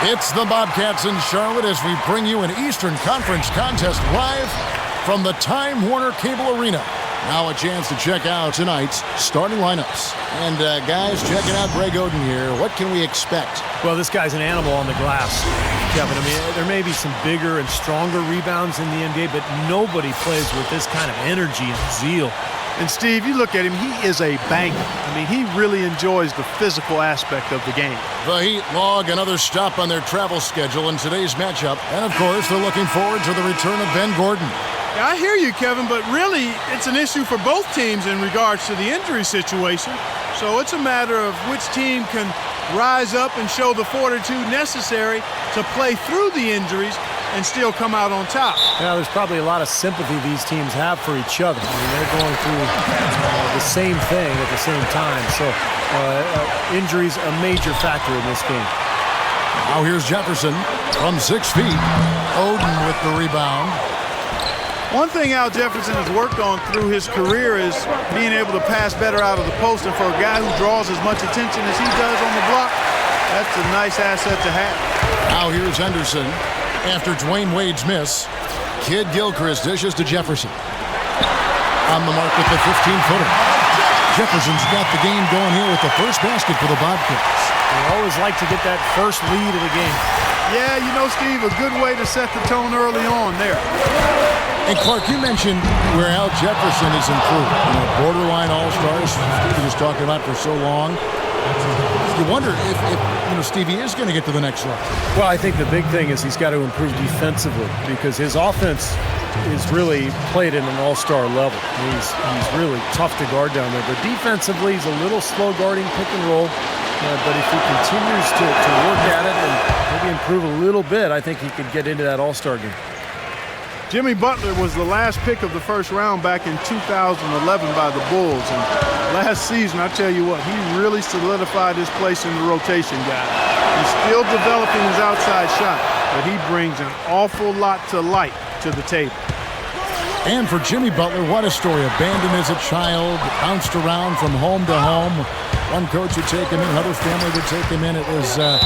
It's the Bobcats in Charlotte as we bring you an Eastern Conference contest live from the Time Warner Cable Arena. Now a chance to check out tonight's starting lineups. And guys, checking out Greg Oden here. What can we expect? Well, this guy's an animal on the glass, Kevin. I mean, there may be some bigger and stronger rebounds in the NBA, but nobody plays with this kind of energy and zeal. And, Steve, you look at him, he is a banger. I mean, he really enjoys the physical aspect of the game. The Heat log another stop on their travel schedule in today's matchup. And, of course, they're looking forward to the return of Ben Gordon. Yeah, I hear you, Kevin, but really it's an issue for both teams in regards to the injury situation. So it's a matter of which team can rise up and show the fortitude necessary to play through the injuries and still come out on top. Yeah, there's probably a lot of sympathy these teams have for each other. I mean, they're going through the same thing at the same time. So injuries a major factor in this game. Now here's Jefferson from 6 feet. Oden with the rebound. One thing Al Jefferson has worked on through his career is being able to pass better out of the post. And for a guy who draws as much attention as he does on the block, that's a nice asset to have. Now here's Henderson. After Dwayne Wade's miss, Kid Gilchrist dishes to Jefferson. On the mark with the 15-footer. Jefferson's got the game going here with the first basket for the Bobcats. They always like to get that first lead of the game. Yeah, you know, Steve, a good way to set the tone early on there. And Clark, you mentioned where Al Jefferson is improved. You know, borderline all-stars, Stevie was talking about for so long. You wonder if you know, Stevie is going to get to the next level. Well, I think the big thing is he's got to improve defensively because his offense is really played at an all-star level. He's really tough to guard down there. But defensively, he's a little slow guarding pick and roll. But if he continues to work at it and maybe improve a little bit, I think he could get into that all-star game. Jimmy Butler was the last pick of the first round back in 2011 by the Bulls. And last season, I tell you what, he really solidified his place in the rotation, guy. He's still developing his outside shot, but he brings an awful lot to light to the table. And for Jimmy Butler, what a story. Abandoned as a child, bounced around from home to home. One coach would take him in, another family would take him in. It was a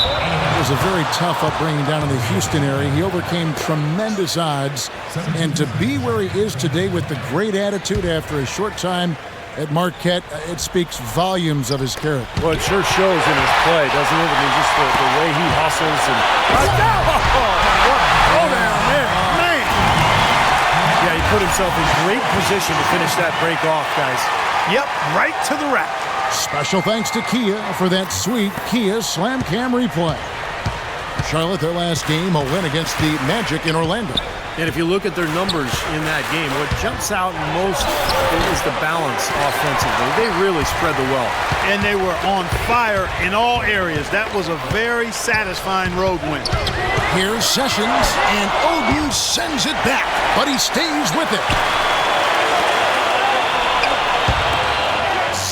very tough upbringing down in the Houston area. He overcame tremendous odds. And to be where he is today with the great attitude after a short time at Marquette, it speaks volumes of his character. Well, it sure shows in his play, doesn't it? I mean, just the way he hustles. And Oh, man. Yeah, he put himself in great position to finish that break off, guys. Yep, right to the rack. Special thanks to Kia for that sweet Kia Slam Cam replay. Charlotte, their last game, a win against the Magic in Orlando. And if you look at their numbers in that game, what jumps out most is the balance offensively. They really spread the wealth. And they were on fire in all areas. That was a very satisfying road win. Here's Sessions, and Oden sends it back, but he stays with it.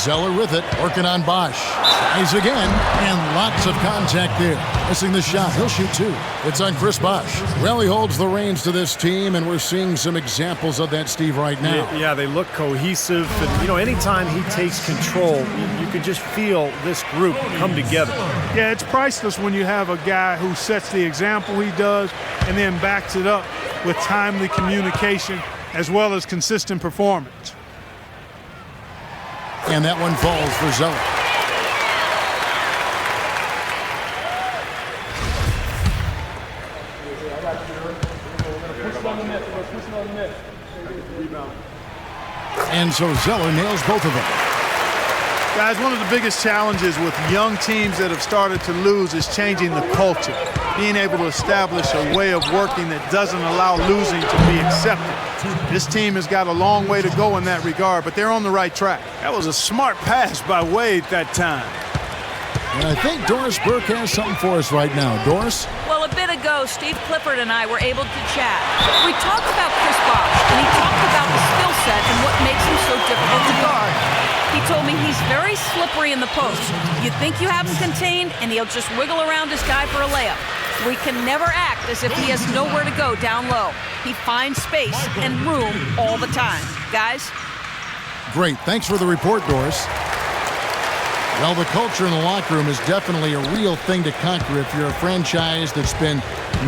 Zeller with it, working on Bosch. Tries again, and lots of contact there. Missing the shot, he'll shoot two. It's on Chris Bosch. Well, he holds the reins to this team, and we're seeing some examples of that, Steve, right now. Yeah, they look cohesive. And, you know, anytime he takes control, you can just feel this group come together. Yeah, it's priceless when you have a guy who sets the example he does and then backs it up with timely communication as well as consistent performance. And that one falls for Zeller. And so Zeller nails both of them. Guys, one of the biggest challenges with young teams that have started to lose is changing the culture. Being able to establish a way of working that doesn't allow losing to be accepted. This team has got a long way to go in that regard, but they're on the right track. That was a smart pass by Wade that time. And I think Doris Burke has something for us right now. Doris? Well, a bit ago, Steve Clifford and I were able to chat. We talked about Chris Bosch, and he talked about the skill set and what makes him so difficult to guard. He told me he's very slippery in the post. You think you have him contained, and he'll just wiggle around his guy for a layup. We can never act as if he has nowhere to go down low. He finds space and room all the time. Guys? Great. Thanks for the report, Doris. Well, the culture in the locker room is definitely a real thing to conquer if you're a franchise that's been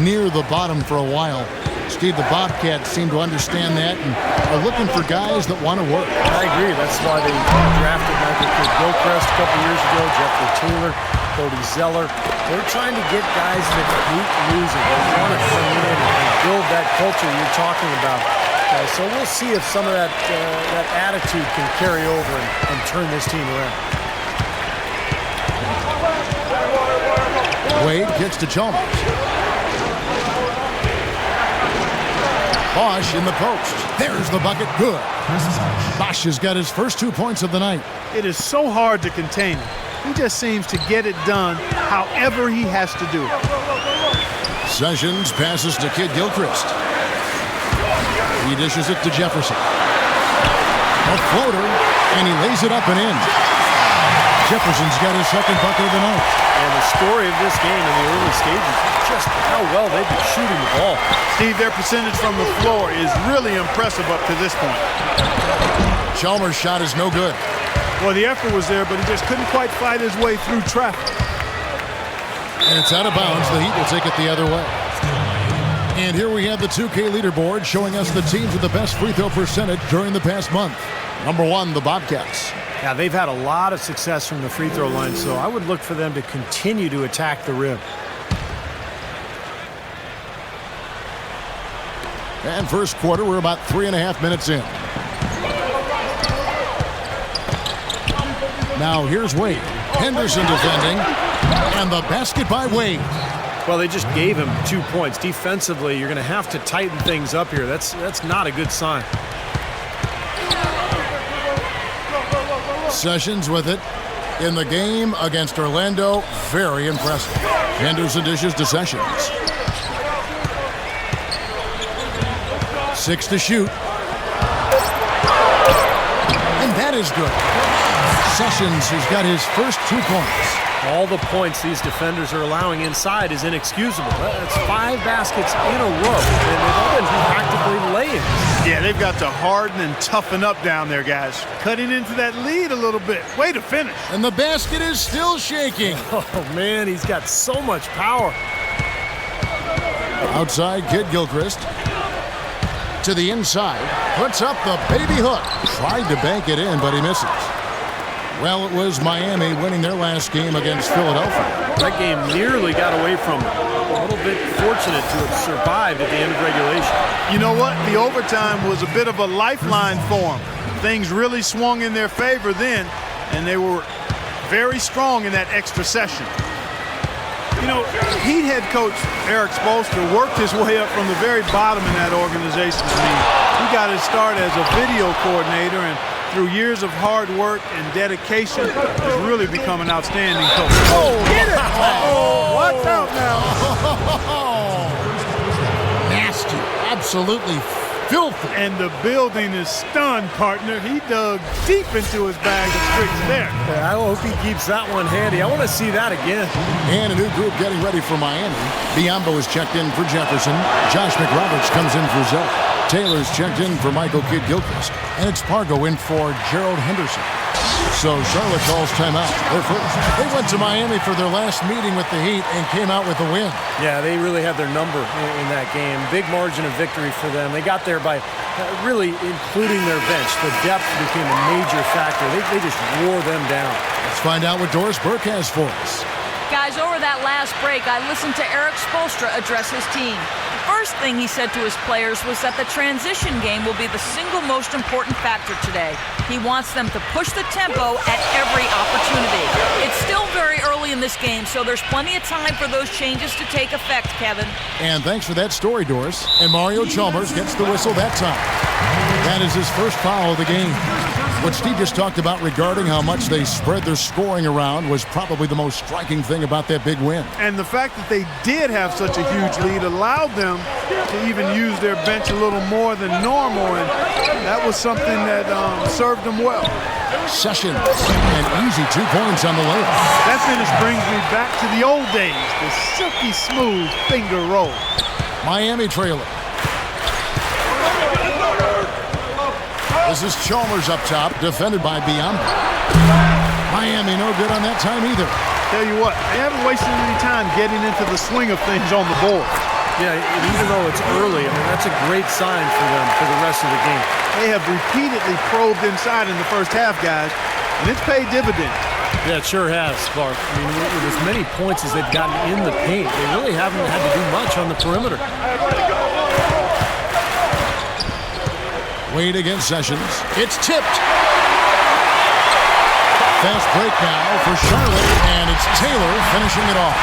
near the bottom for a while. Steve, the Bobcats seem to understand that and are looking for guys that want to work. I agree. That's why they drafted Michael Kidd-Gilchrist a couple years ago, Jeffrey Taylor, Cody Zeller. They're trying to get guys that hate losing. They want to come in and build that culture you're talking about. So we'll see if some of that attitude can carry over and turn this team around. Wade kicks to Chalmers. Bosch in the post. There's the bucket. Good. Bosch has got his first 2 points of the night. It is so hard to contain him. He just seems to get it done however he has to do it. Sessions passes to Kidd-Gilchrist. He dishes it to Jefferson. A floater, and he lays it up and in. Jefferson's got his second bucket of the night. And the story of this game in the early stages is just how well they've been shooting the ball. Steve, their percentage from the floor is really impressive up to this point. Chalmers' shot is no good. Well, the effort was there, but he just couldn't quite fight his way through traffic. And it's out of bounds. The Heat will take it the other way. And here we have the 2K leaderboard showing us the teams with the best free throw percentage during the past month. Number 1, the Bobcats. Yeah, they've had a lot of success from the free throw line, so I would look for them to continue to attack the rim. And first quarter, we're about 3.5 minutes in. Now here's Wade. Henderson defending. And the basket by Wade. Well, they just gave him 2 points. Defensively, you're going to have to tighten things up here. That's not a good sign. Sessions with it in the game against Orlando. Very impressive. Henderson dishes to Sessions. 6 to shoot. And that is good. Sessions has got his first 2 points. All the points these defenders are allowing inside is inexcusable. That's 5 baskets in a row, and they've all been practically laying. Yeah, they've got to harden and toughen up down there, guys. Cutting into that lead a little bit. Way to finish. And the basket is still shaking. Oh, man, he's got so much power. Outside, Kidd-Gilchrist. To the inside. Puts up the baby hook. Tried to bank it in, but he misses. Well, it was Miami winning their last game against Philadelphia. That game nearly got away from them. A little bit fortunate to have survived at the end of regulation. You know what? The overtime was a bit of a lifeline for them. Things really swung in their favor then, and they were very strong in that extra session. You know, Heat head coach Eric Spoelstra worked his way up from the very bottom in that organization. I mean, he got his start as a video coordinator, and through years of hard work and dedication, has really become an outstanding coach. Oh, get it! Oh, watch out now. Nasty. Absolutely filthy. And the building is stunned, partner. He dug deep into his bag of tricks there. I hope he keeps that one handy. I want to see that again. And a new group getting ready for Miami. Biombo is checked in for Jefferson. Josh McRoberts comes in for Zeller. Taylor's checked in for Michael Kidd-Gilchrist. And it's Pargo in for Gerald Henderson. So Charlotte calls timeout. They're first. They went to Miami for their last meeting with the Heat and came out with a win. Yeah, they really had their number in that game. Big margin of victory for them. They got there by really including their bench. The depth became a major factor. They just wore them down. Let's find out what Doris Burke has for us. Guys, over that last break, I listened to Eric Spoelstra address his team. The first thing he said to his players was that the transition game will be the single most important factor today. He wants them to push the tempo at every opportunity. It's still very early in this game, so there's plenty of time for those changes to take effect, Kevin. And thanks for that story, Doris. And Mario Chalmers gets the whistle that time. That is his first foul of the game. What Steve just talked about regarding how much they spread their scoring around was probably the most striking thing about that big win. And the fact that they did have such a huge lead allowed them to even use their bench a little more than normal, and that was something that served them well. Sessions, an easy 2 points on the layup. That finish brings me back to the old days, the silky smooth finger roll. Miami trailer. This is Chalmers up top, defended by Biombo. Miami no good on that time either. Tell you what, they haven't wasted any time getting into the swing of things on the board. Yeah, and even though it's early, I mean, that's a great sign for them for the rest of the game. They have repeatedly probed inside in the first half, guys, and it's paid dividends. Yeah, it sure has, Clark. I mean, with as many points as they've gotten in the paint, they really haven't had to do much on the perimeter. Wade against Sessions. It's tipped. Fast break now for Charlotte, and it's Taylor finishing it off.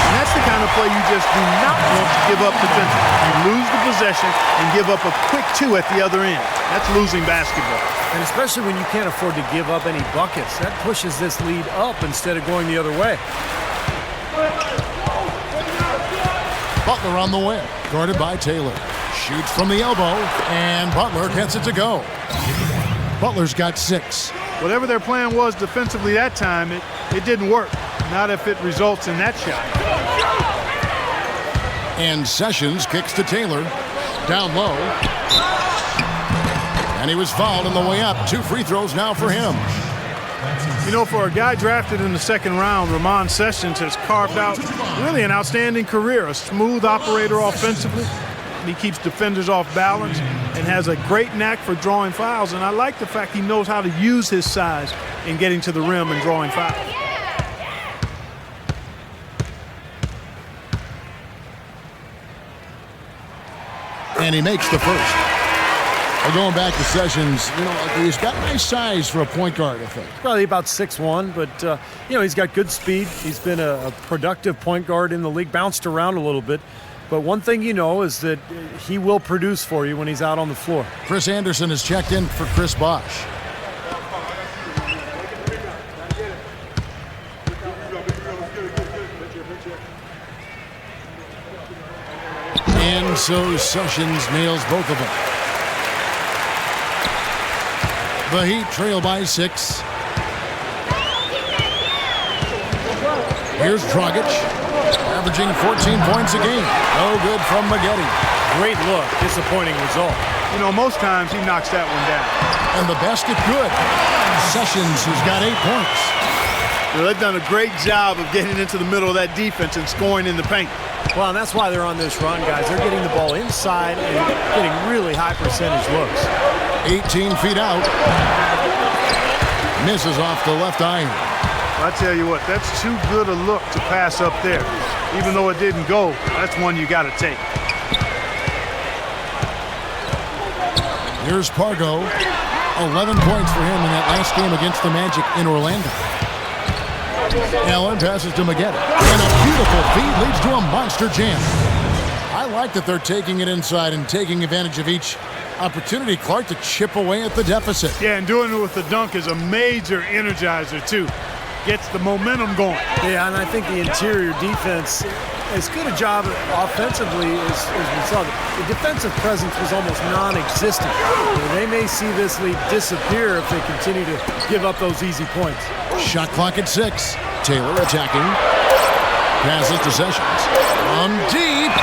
And that's the kind of play you just do not want to give up defensively. You lose the possession and give up a quick two at the other end. That's losing basketball. And especially when you can't afford to give up any buckets. That pushes this lead up instead of going the other way. Butler on the wing, guarded by Taylor. Shoots from the elbow, and Butler gets it to go. Butler's got 6. Whatever their plan was defensively that time, it didn't work. Not if it results in that shot. And Sessions kicks to Taylor. Down low. And he was fouled on the way up. 2 free throws now for him. You know, for a guy drafted in the second round, Ramon Sessions has carved out really an outstanding career. A smooth operator offensively. He keeps defenders off balance and has a great knack for drawing fouls. And I like the fact he knows how to use his size in getting to the rim and drawing fouls. And he makes the first. Well, going back to Sessions, you know, he's got nice size for a point guard, I think. Probably about 6'1", but, you know, he's got good speed. He's been a productive point guard in the league, bounced around a little bit. But one thing you know is that he will produce for you when he's out on the floor. Chris Anderson has checked in for Chris Bosh. And so Sessions nails both of them. The Heat trail by 6. Here's Dragic, averaging 14 points a game. No good from Maggette. Great look, disappointing result. You know, most times he knocks that one down. And the basket good. Sessions has got 8 points. You know, they've done a great job of getting into the middle of that defense and scoring in the paint. Well, and that's why they're on this run, guys. They're getting the ball inside and getting really high percentage looks. 18 feet out. Misses off the left iron. I tell you what, that's too good a look to pass up there. Even though it didn't go, that's one you got to take. Here's Pargo. 11 points for him in that last game against the Magic in Orlando. Allen passes to Maggette. And a beautiful feed leads to a monster jam. I like that they're taking it inside and taking advantage of each opportunity, Clark, to chip away at the deficit. Yeah, and doing it with the dunk is a major energizer, too. Gets the momentum going. Yeah, and I think the interior defense, as good a job offensively as we saw. The defensive presence was almost non-existent. They may see this lead disappear if they continue to give up those easy points. Shot clock at 6. Taylor attacking. Passes to Sessions. On deep.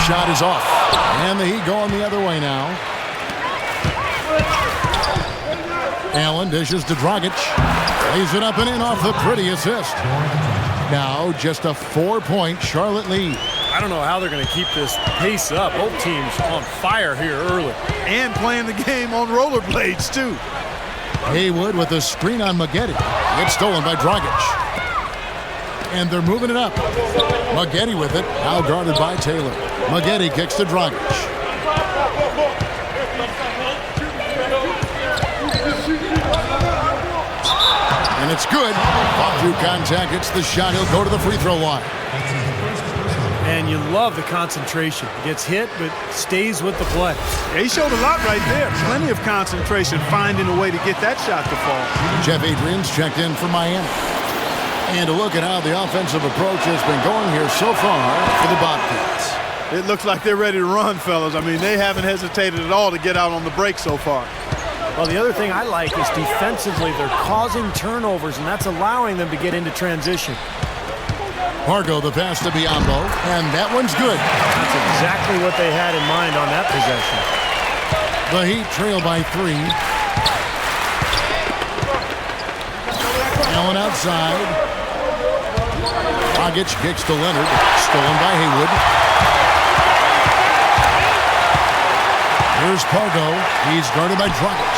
Shot is off. And the Heat going the other way now. Allen dishes to Dragic. Lays it up and in off the pretty assist. Now just a 4-point Charlotte lead. I don't know how they're going to keep this pace up. Both teams on fire here early. And playing the game on rollerblades, too. Haywood with a screen on Maggette. It's stolen by Dragic. And they're moving it up. Maggette with it, now guarded by Taylor. Maggette kicks to Dragic. And it's good. Fought through contact, it's the shot. He'll go to the free throw line. And you love the concentration. Gets hit, but stays with the play. Yeah, he showed a lot right there. Plenty of concentration, finding a way to get that shot to fall. Jeff Adrian's checked in for Miami. And a look at how the offensive approach has been going here so far for the Bobcats. It looks like they're ready to run, fellas. I mean, they haven't hesitated at all to get out on the break so far. Well, the other thing I like is defensively they're causing turnovers, and that's allowing them to get into transition. Pargo the pass to Biombo, and that one's good. That's exactly what they had in mind on that possession. The Heat trail by 3. Allen outside. Dragic kicks to Leonard. Stolen by Haywood. Here's Pargo. He's guarded by Dragic.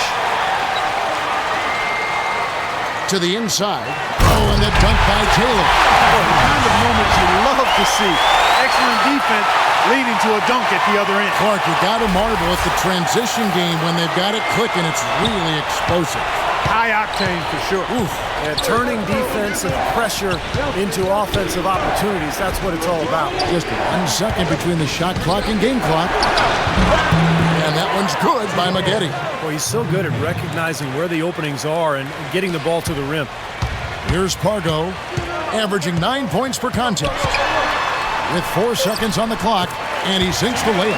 To the inside. Oh, and the dunk by Taylor. Oh, the kind of moments you love to see. Excellent defense leading to a dunk at the other end. Clark, you got to marvel at the transition game when they've got it clicking. It's really explosive. High octane for sure. Oof. And turning defensive pressure into offensive opportunities, that's what it's all about. Just 1 second between the shot clock and game clock. And that one's good by Maggette. Well, he's so good at recognizing where the openings are and getting the ball to the rim. Here's Pargo, averaging 9 points per contest. With 4 seconds on the clock, and he sinks the layup.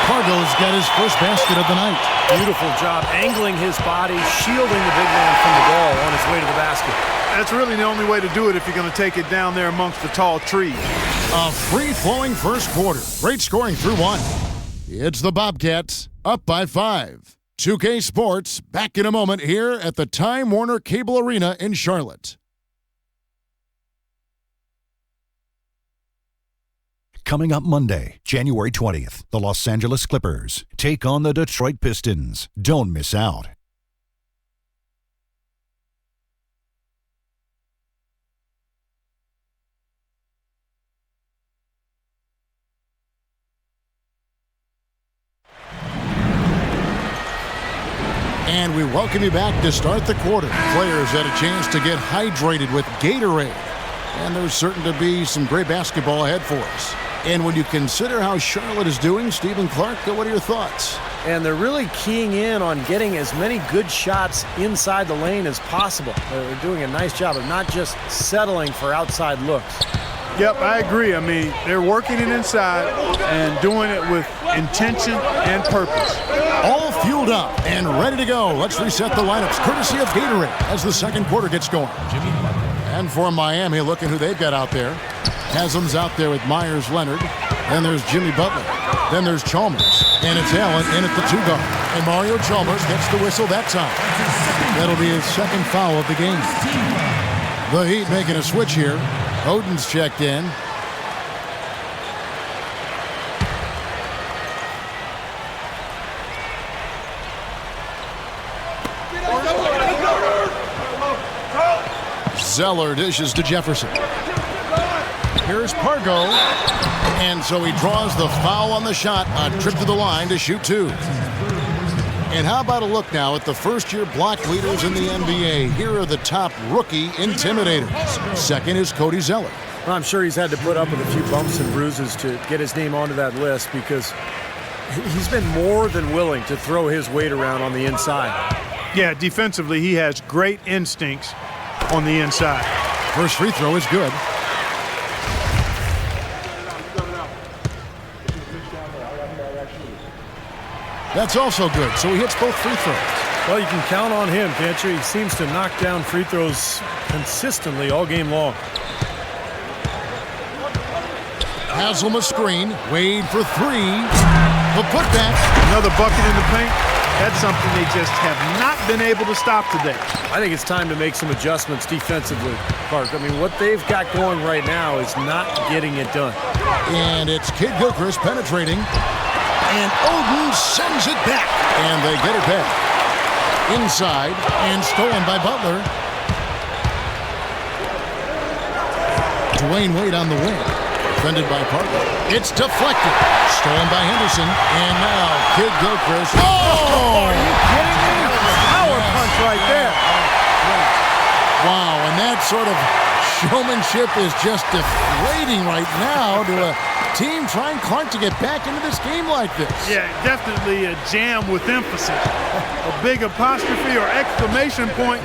Pargo's got his first basket of the night. Beautiful job angling his body, shielding the big man from the ball on his way to the basket. That's really the only way to do it if you're going to take it down there amongst the tall trees. A free-flowing first quarter. Great scoring through 1. It's the Bobcats up by 5. 2K Sports back in a moment here at the Time Warner Cable Arena in Charlotte. Coming up Monday, January 20th, the Los Angeles Clippers take on the Detroit Pistons. Don't miss out. And we welcome you back to start the quarter. Players had a chance to get hydrated with Gatorade. And there's certain to be some great basketball ahead for us. And when you consider how Charlotte is doing, Stephen Clark, what are your thoughts? And they're really keying in on getting as many good shots inside the lane as possible. They're doing a nice job of not just settling for outside looks. Yep, I agree. I mean, they're working it inside and doing it with intention and purpose. All fueled up and ready to go. Let's reset the lineups courtesy of Gatorade as the second quarter gets going. And for Miami, looking who they've got out there. Haslam's out there with Myers Leonard. Then there's Jimmy Butler. Then there's Chalmers. And it's Allen in at the 2 guard. And Mario Chalmers gets the whistle that time. That'll be his second foul of the game. The Heat making a switch here. Oden's checked in. Zeller dishes to Jefferson. Here's Pargo. And so he draws the foul on the shot. A trip to the line to shoot 2. And how about a look now at the first-year block leaders in the NBA? Here are the top rookie intimidators. Second is Cody Zeller. Well, I'm sure he's had to put up with a few bumps and bruises to get his name onto that list because he's been more than willing to throw his weight around on the inside. Yeah, defensively, he has great instincts on the inside. First free throw is good. That's also good, so he hits both free throws. Well, you can count on him, can't you? He seems to knock down free throws consistently all game long. Haslam a screen. Wade for 3. The putback. Another bucket in the paint. That's something they just have not been able to stop today. I think it's time to make some adjustments defensively, Clark. I mean, what they've got going right now is not getting it done. And it's Kid Gilchrist penetrating. And Oden sends it back. And they get it back. Inside and stolen by Butler. Dwayne Wade on the wing. Defended by Parker. It's deflected. Stolen by Henderson. And now Kid Gilchrist. Oh! Are you kidding me? Power punch right there. Wow, and that sort of showmanship is just deflating right now to a team trying Clark to get back into this game like this. Yeah, definitely a jam with emphasis. A big apostrophe or exclamation point.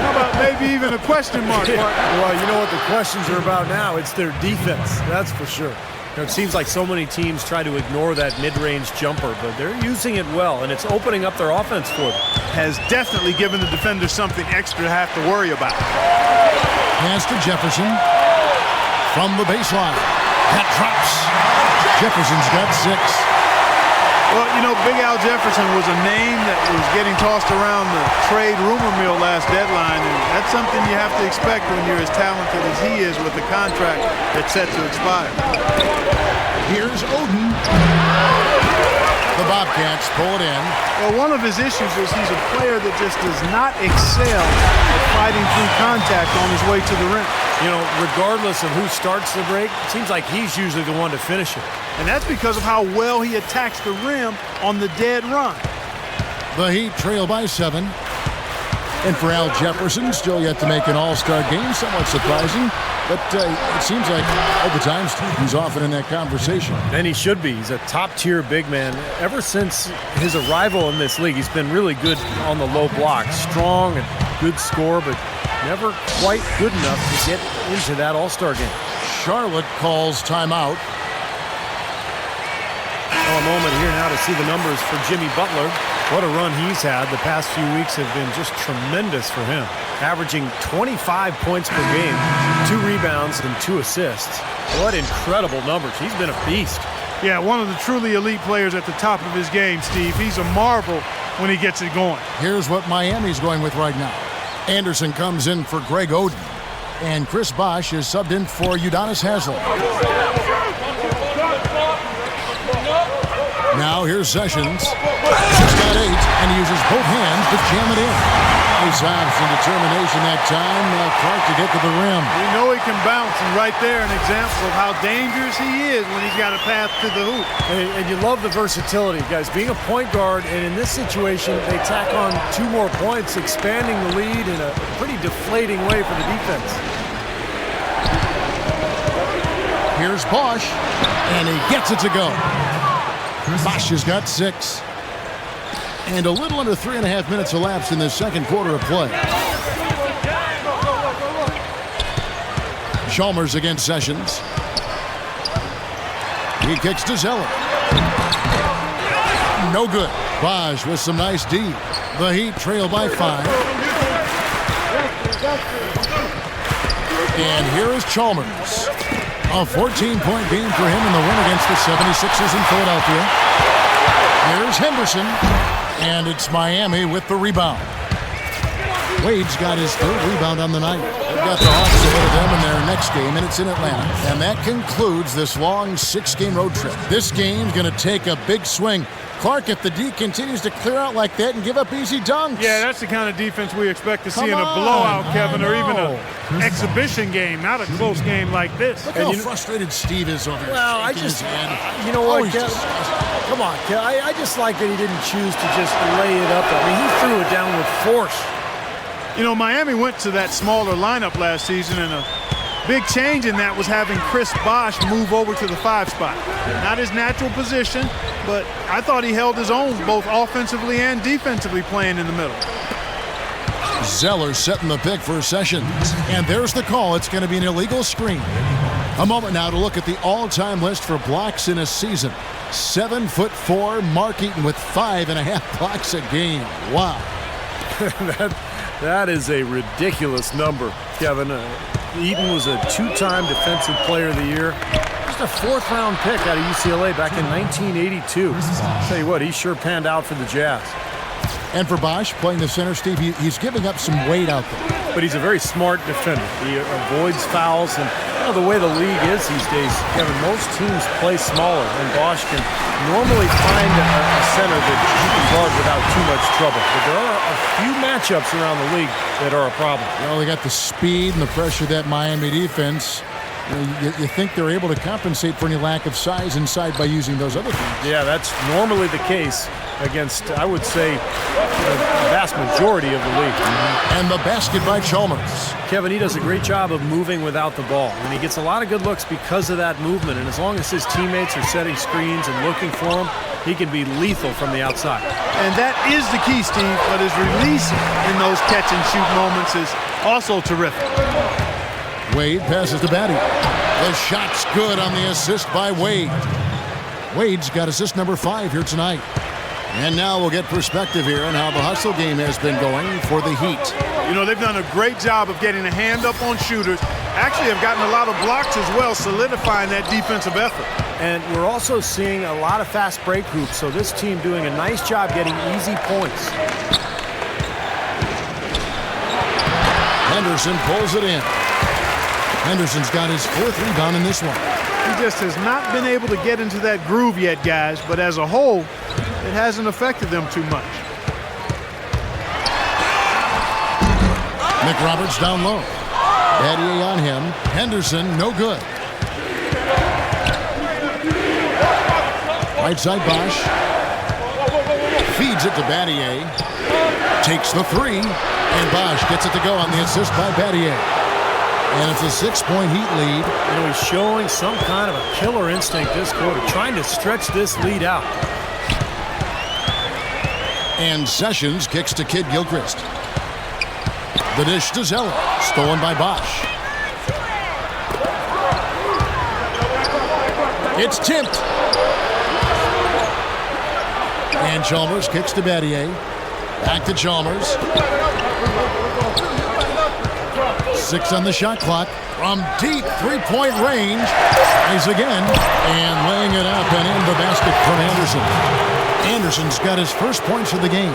How about maybe even a question mark? Well, you know what the questions are about now? It's their defense, that's for sure. You know, it seems like so many teams try to ignore that mid-range jumper, but they're using it well, and it's opening up their offense for them. Has definitely given the defender something extra to have to worry about. Pass to Jefferson from the baseline. That drops. Jefferson's got 6. Well, you know, Big Al Jefferson was a name that was getting tossed around the trade rumor mill last deadline, and that's something you have to expect when you're as talented as he is with the contract that's set to expire. Here's Oden. The Bobcats pull it in. Well, one of his issues is he's a player that just does not excel at fighting through contact on his way to the rim. You know, regardless of who starts the break, it seems like he's usually the one to finish it. And that's because of how well he attacks the rim on the dead run. The Heat trail by 7. And for Al Jefferson, still yet to make an all-star game, somewhat surprising. But it seems like over time, Steve, he's often in that conversation. And he should be. He's a top-tier big man. Ever since his arrival in this league, he's been really good on the low block. Strong and good scorer, but never quite good enough to get into that all-star game. Charlotte calls timeout. A moment here now to see the numbers for Jimmy Butler. What a run he's had. The past few weeks have been just tremendous for him. Averaging 25 points per game, 2 rebounds, and 2 assists. What incredible numbers. He's been a beast. Yeah, one of the truly elite players at the top of his game, Steve. He's a marvel when he gets it going. Here's what Miami's going with right now. Anderson comes in for Greg Oden. And Chris Bosh is subbed in for Udonis Haslem. Now here's Sessions. He's got 8, and he uses both hands to jam it in. Nice abs and determination that time. Clark to get to the rim. We know he can bounce, and right there an example of how dangerous he is when he's got a path to the hoop. And you love the versatility, guys. Being a point guard, and in this situation, they tack on 2 more points, expanding the lead in a pretty deflating way for the defense. Here's Bosh, and he gets it to go. Bosh has got 6. And a little under 3.5 minutes elapsed in the second quarter of play. Chalmers against Sessions. He kicks to Zeller. No good. Bosh with some nice D. The Heat trail by 5. And here is Chalmers. A 14-point game for him in the win against the 76ers in Philadelphia. Here's Henderson, and it's Miami with the rebound. Wade's got his 3rd rebound on the night. They've got the Hawks ahead of them in their next game, and it's in Atlanta. And that concludes this long 6-game road trip. This game's going to take a big swing. Clark, if the D continues to clear out like that and give up easy dunks. Yeah, that's the kind of defense we expect to see in a blowout, Kevin, or even an exhibition game, not a close game like this. Look how frustrated Steve is over here. Well, you know what, Kevin? Come on, Kevin. I just like that he didn't choose to just lay it up. I mean, he threw it down with force. You know, Miami went to that smaller lineup last season, and a big change in that was having Chris Bosh move over to the 5 spot. Not his natural position, but I thought he held his own both offensively and defensively playing in the middle. Zeller setting the pick for Sessions. And there's the call. It's going to be an illegal screen. A moment now to look at the all-time list for blocks in a season. 7'4", Mark Eaton with 5.5 blocks a game. Wow. That is a ridiculous number, Kevin. Eaton was a 2-time Defensive Player of the Year. Just a 4th-round pick out of UCLA back in 1982. I'll tell you what, he sure panned out for the Jazz. And for Bosh, playing the center, Steve, he's giving up some weight out there. But he's a very smart defender. He avoids fouls, and the way the league is these days, Kevin, most teams play smaller, and Bosh can normally find a center that he can guard without too much trouble. But there are a few matchups around the league that are a problem. Well, they got the speed and the pressure of that Miami defense. You think they're able to compensate for any lack of size inside by using those other things. Yeah, that's normally the case against, I would say, the vast majority of the league. And the basket by Chalmers. Kevin, he does a great job of moving without the ball, and he gets a lot of good looks because of that movement. And as long as his teammates are setting screens and looking for him, he can be lethal from the outside. And that is the key, Steve, but his release in those catch-and-shoot moments is also terrific. Wade passes to Batty. The shot's good on the assist by Wade. Wade's got assist number 5 here tonight. And now we'll get perspective here on how the hustle game has been going for the Heat. You know, they've done a great job of getting a hand up on shooters. Actually have gotten a lot of blocks as well, solidifying that defensive effort. And we're also seeing a lot of fast break hoops, so this team doing a nice job getting easy points. Henderson pulls it in. Henderson's got his 4th rebound in this one. He just has not been able to get into that groove yet, guys, but as a whole, it hasn't affected them too much. McRoberts down low. Battier on him. Henderson, no good. Right side Bosch. Feeds it to Battier. Takes the 3. And Bosch gets it to go on the assist by Battier. And it's a 6-point Heat lead. You know, he's showing some kind of a killer instinct this quarter, trying to stretch this lead out. And Sessions kicks to Kid Gilchrist. The dish to Zeller. Stolen by Bosch. It's tipped. And Chalmers kicks to Battier. Back to Chalmers. 6 on the shot clock. From deep 3-point range. Tries again. And laying it up and in the basket from Anderson. Anderson's got his first points of the game.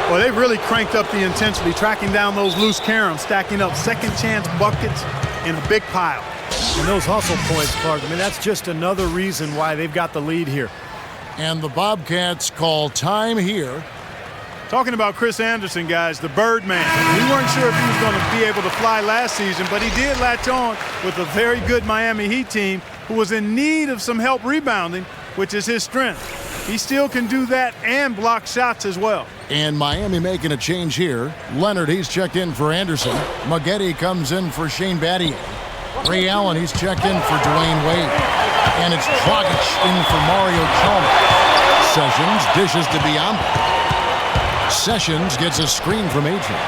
Well, they've really cranked up the intensity, tracking down those loose caroms, stacking up second chance buckets in a big pile. And those hustle points, Clark, I mean, that's just another reason why they've got the lead here. And the Bobcats call time here. Talking about Chris Anderson, guys, the Birdman. We weren't sure if he was going to be able to fly last season, but he did latch on with a very good Miami Heat team who was in need of some help rebounding, which is his strength. He still can do that and block shots as well. And Miami making a change here. Leonard, he's checked in for Anderson. Maggette comes in for Shane Battier. Ray Allen, he's checked in for Dwayne Wade. And it's Dragic in for Mario Chalmers. Sessions dishes to Biombo. Sessions gets a screen from Adrian.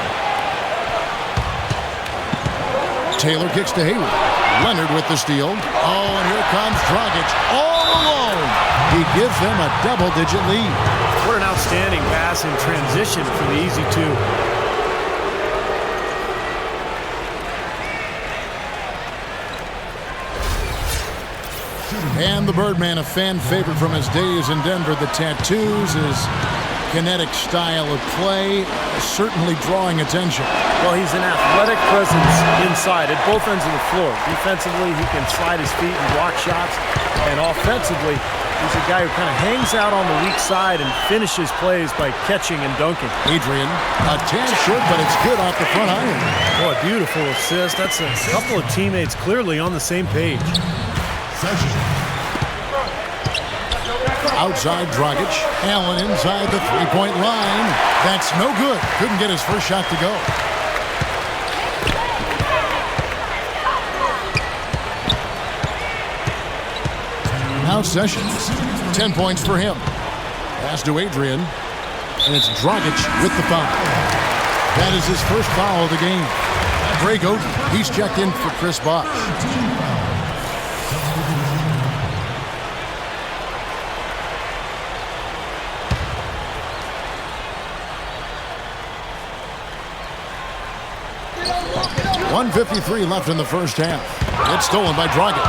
Taylor kicks to Hayward. Leonard with the steal. Oh, and here comes Dragic all alone. He gives them a double-digit lead. What an outstanding pass in transition for the easy 2. And the Birdman, a fan favorite from his days in Denver. The tattoos, his kinetic style of play, certainly drawing attention. Well, he's an athletic presence inside at both ends of the floor. Defensively, he can slide his feet and block shots. And offensively, he's a guy who kind of hangs out on the weak side and finishes plays by catching and dunking. Adrian, a tad short, but it's good off the front iron. Boy, beautiful assist. That's a couple of teammates clearly on the same page. Outside Dragic. Allen inside the 3-point line. That's no good. Couldn't get his first shot to go. Now Sessions. 10 points for him. Pass to Adrian. And it's Dragic with the foul. That is his first foul of the game. Greg Oden, he's checked in for Chris Bosh. .153 left in the first half. It's stolen by Dragic.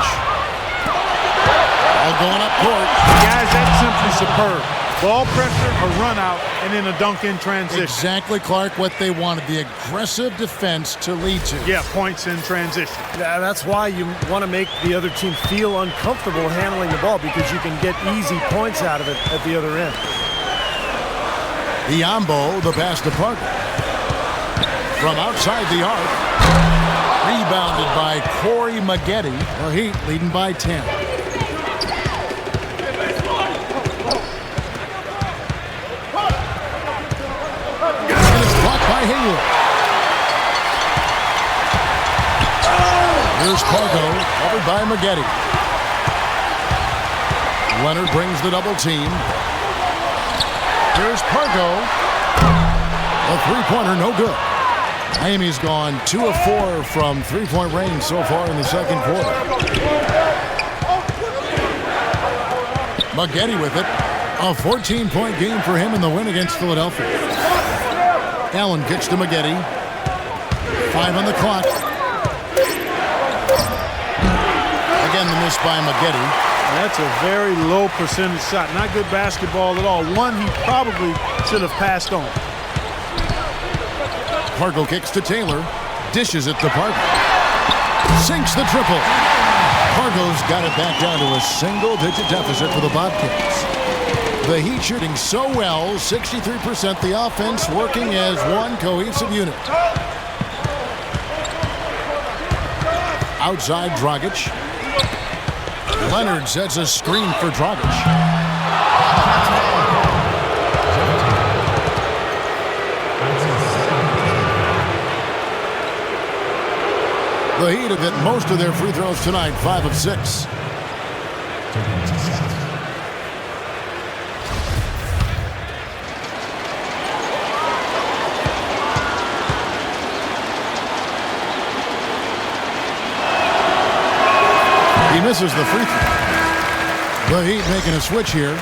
All going up court. Guys, that's simply superb. Ball pressure, a run out, and then a dunk in transition. Exactly, Clark, what they wanted. The aggressive defense to lead to. Yeah, points in transition. Yeah, that's why you want to make the other team feel uncomfortable handling the ball, because you can get easy points out of it at the other end. Biombo, the pass to Parker. From outside the arc. Rebounded by Corey Maggette. The Heat leading by 10. And it's blocked by Hayward. Here's Pargo, covered by Maggette. Leonard brings the double team. Here's Pargo. A three-pointer, no good. Miami's gone 2 of 4 from three-point range so far in the second quarter. Maggette with it. A 14-point game for him in the win against Philadelphia. Allen kicks to Again, the miss by Maggette. That's a very low percentage shot. Not good basketball at all. One he probably should have passed on. Pargo kicks to Taylor. Dishes it to Pargo. Sinks the triple. Pargo's got it back down to a single-digit deficit for the Bobcats. The Heat shooting so well, 63%. The offense working as one cohesive unit. Outside Dragic. Leonard sets a screen for Dragic. The Heat have hit most of their free throws tonight, 5 of 6. He misses the free throw. The Heat making a switch here.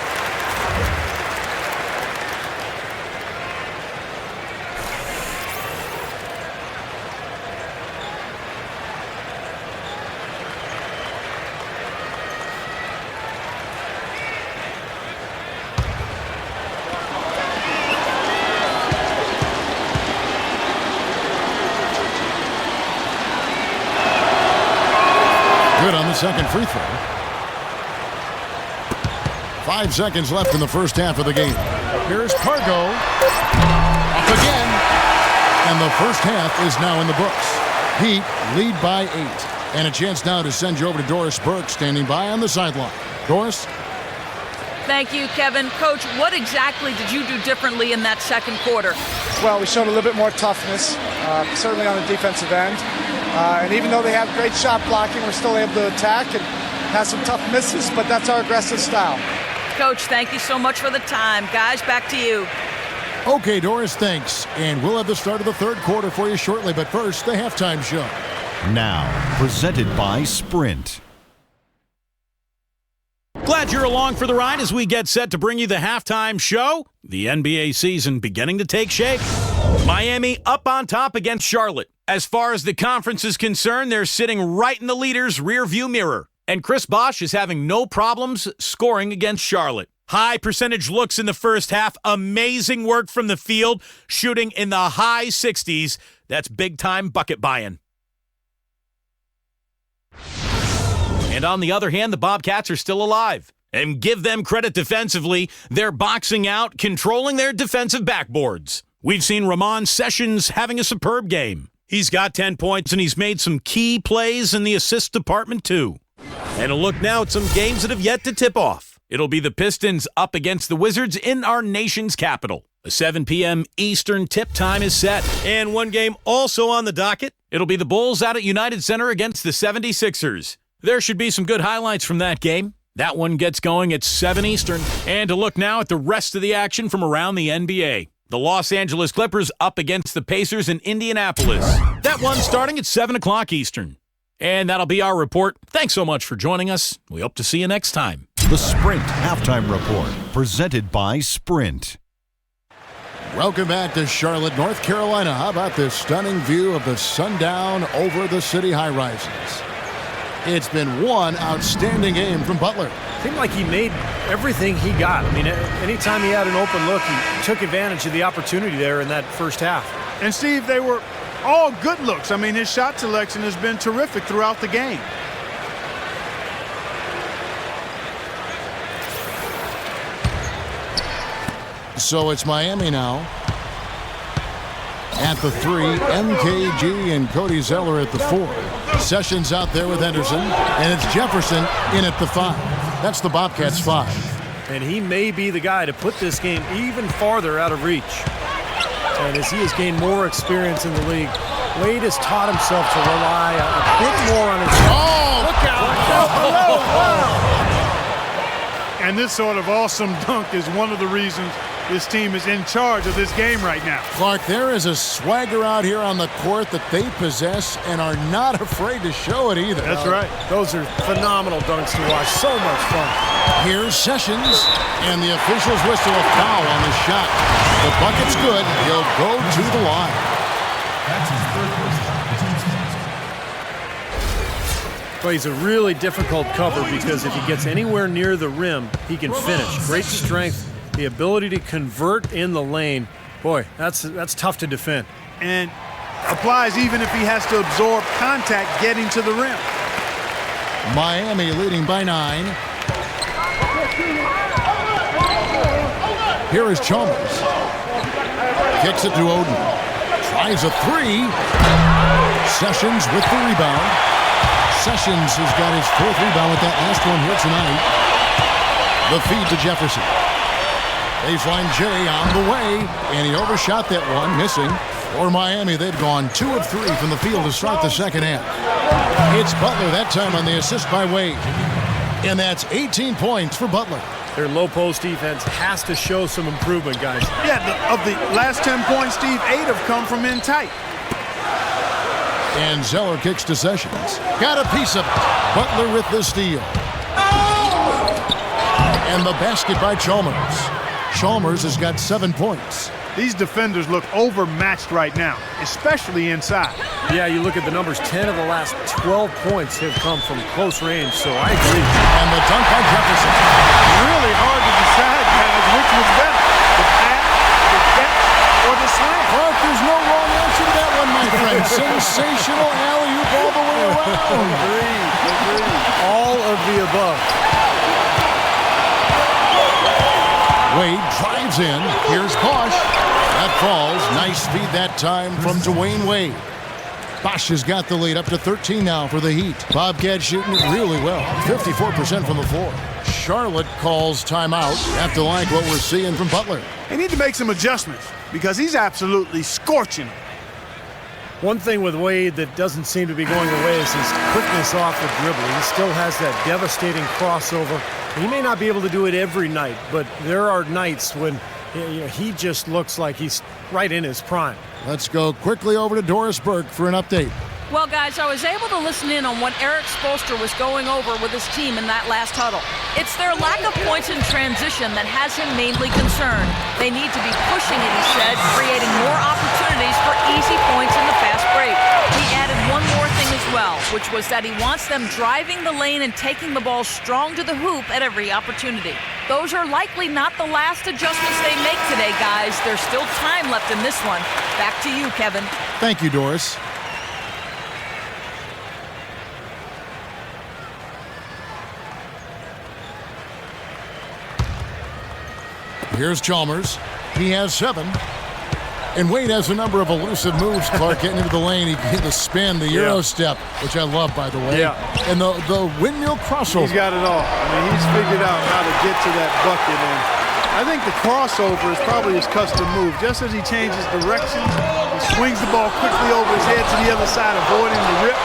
Good on the second free throw. 5 seconds left in the first half of the game. Here's Pargo. Up again. And the first half is now in the books. Heat lead by 8. And a chance now to send you over to Doris Burke, standing by on the sideline. Doris? Thank you, Kevin. Coach, what exactly did you do differently in that second quarter? Well, we showed a little bit more toughness, certainly on the defensive end. And even though they have great shot blocking, we're still able to attack and have some tough misses, but that's our aggressive style. Coach, thank you so much for the time. Guys, back to you. Okay, Doris, thanks. And we'll have the start of the third quarter for you shortly, but first, the halftime show. Now, presented by Sprint. Glad you're along for the ride as we get set to bring you the halftime show. The NBA season beginning to take shape. Miami up on top against Charlotte. As far as the conference is concerned, they're sitting right in the leader's rearview mirror. And Chris Bosh is having no problems scoring against Charlotte. High percentage looks in the first half. Amazing work from the field, shooting in the high 60s. That's big-time bucket buy-in. And on the other hand, the Bobcats are still alive. And give them credit defensively. They're boxing out, controlling their defensive backboards. We've seen Ramon Sessions having a superb game. He's got 10 points, and he's made some key plays in the assist department, too. And a look now at some games that have yet to tip off. It'll be the Pistons up against the Wizards in our nation's capital. A 7 p.m. Eastern tip time is set. And one game also on the docket. It'll be the Bulls out at United Center against the 76ers. There should be some good highlights from that game. That one gets going at 7 Eastern. And to look now at the rest of the action from around the NBA. The Los Angeles Clippers up against the Pacers in Indianapolis. That one starting at 7 o'clock Eastern. And that'll be our report. Thanks so much for joining us. We hope to see you next time. The Sprint Halftime Report, presented by Sprint. Welcome back to Charlotte, North Carolina. How about this stunning view of the sundown over the city high-rises? It's been one outstanding game from Butler. Seemed like he made everything he got. I mean, anytime he had an open look, he took advantage of the opportunity there in that first half. And Steve, they were all good looks. I mean, his shot selection has been terrific throughout the game. So it's Miami now. At the 3, MKG and Cody Zeller at the 4. Sessions out there with Henderson, and it's Jefferson in at the 5. That's the Bobcats' 5. And he may be the guy to put this game even farther out of reach. And as he has gained more experience in the league, Wade has taught himself to rely a bit more on his... Oh! Look out! Wow! And this sort of awesome dunk is one of the reasons this team is in charge of this game right now. Clark, there is a swagger out here on the court that they possess and are not afraid to show it either. That's right. Those are phenomenal dunks to watch. So much fun. Here's Sessions, and the officials whistle a foul on the shot. The bucket's good. He'll go to the line. That's his third Well, he's a really difficult cover because if he gets anywhere near the rim, he can finish. Great strength, the ability to convert in the lane. Boy, that's tough to defend. And applies even if he has to absorb contact getting to the rim. Miami leading by 9. Here is Chalmers. Kicks it to Oden. Tries a 3. Sessions with the rebound. Sessions has got his 4th rebound with that last one here tonight. The feed to Jefferson. Baseline J on the way, and he overshot that one, missing. For Miami, they've gone 2 of 3 from the field to start the second half. It's Butler that time on the assist by Wade. And that's 18 points for Butler. Their low post defense has to show some improvement, guys. Yeah, of the last 10 points, Steve, 8 have come from in tight. And Zeller kicks to Sessions. Got a piece of it. Butler with the steal. And the basket by Chalmers. Chalmers has got 7 points. These defenders look overmatched right now, especially inside. Yeah, you look at the numbers, 10 of the last 12 points have come from close range, so I agree. And the dunk by Jefferson. Really hard to decide, guys, which was better, the pass, the catch, or the slam. Clark, there's no wrong answer to that one, my friend. Sensational alley-oop all the way around. Agreed. All of the above. Wade drives in. Here's Bosch. That falls. Nice feed that time from Dwayne Wade. Bosch has got the lead up to 13 now for the Heat. Bobcats shooting it really well. 54% from the floor. Charlotte calls timeout. Have to like what we're seeing from Butler. They need to make some adjustments because he's absolutely scorching them. One thing with Wade that doesn't seem to be going away is his quickness off the dribble. He still has that devastating crossover. He may not be able to do it every night, but there are nights when he just looks like he's right in his prime. Let's go quickly over to Doris Burke for an update. Well, guys, I was able to listen in on what Eric Spoelstra was going over with his team in that last huddle. It's their lack of points in transition that has him mainly concerned. They need to be pushing it, he said, creating more opportunities for easy points in the fast break. He added one more thing as well, which was that he wants them driving the lane and taking the ball strong to the hoop at every opportunity. Those are likely not the last adjustments they make today, guys. There's still time left in this one. Back to you, Kevin. Thank you, Doris. Here's Chalmers. He has 7. And Wade has a number of elusive moves, Clark, getting into the lane. He hit the spin, the Euro step, which I love, by the way. Yeah. And the windmill crossover. He's got it all. I mean, he's figured out how to get to that bucket. And I think the crossover is probably his custom move. Just as he changes direction, he swings the ball quickly over his head to the other side, avoiding the rip.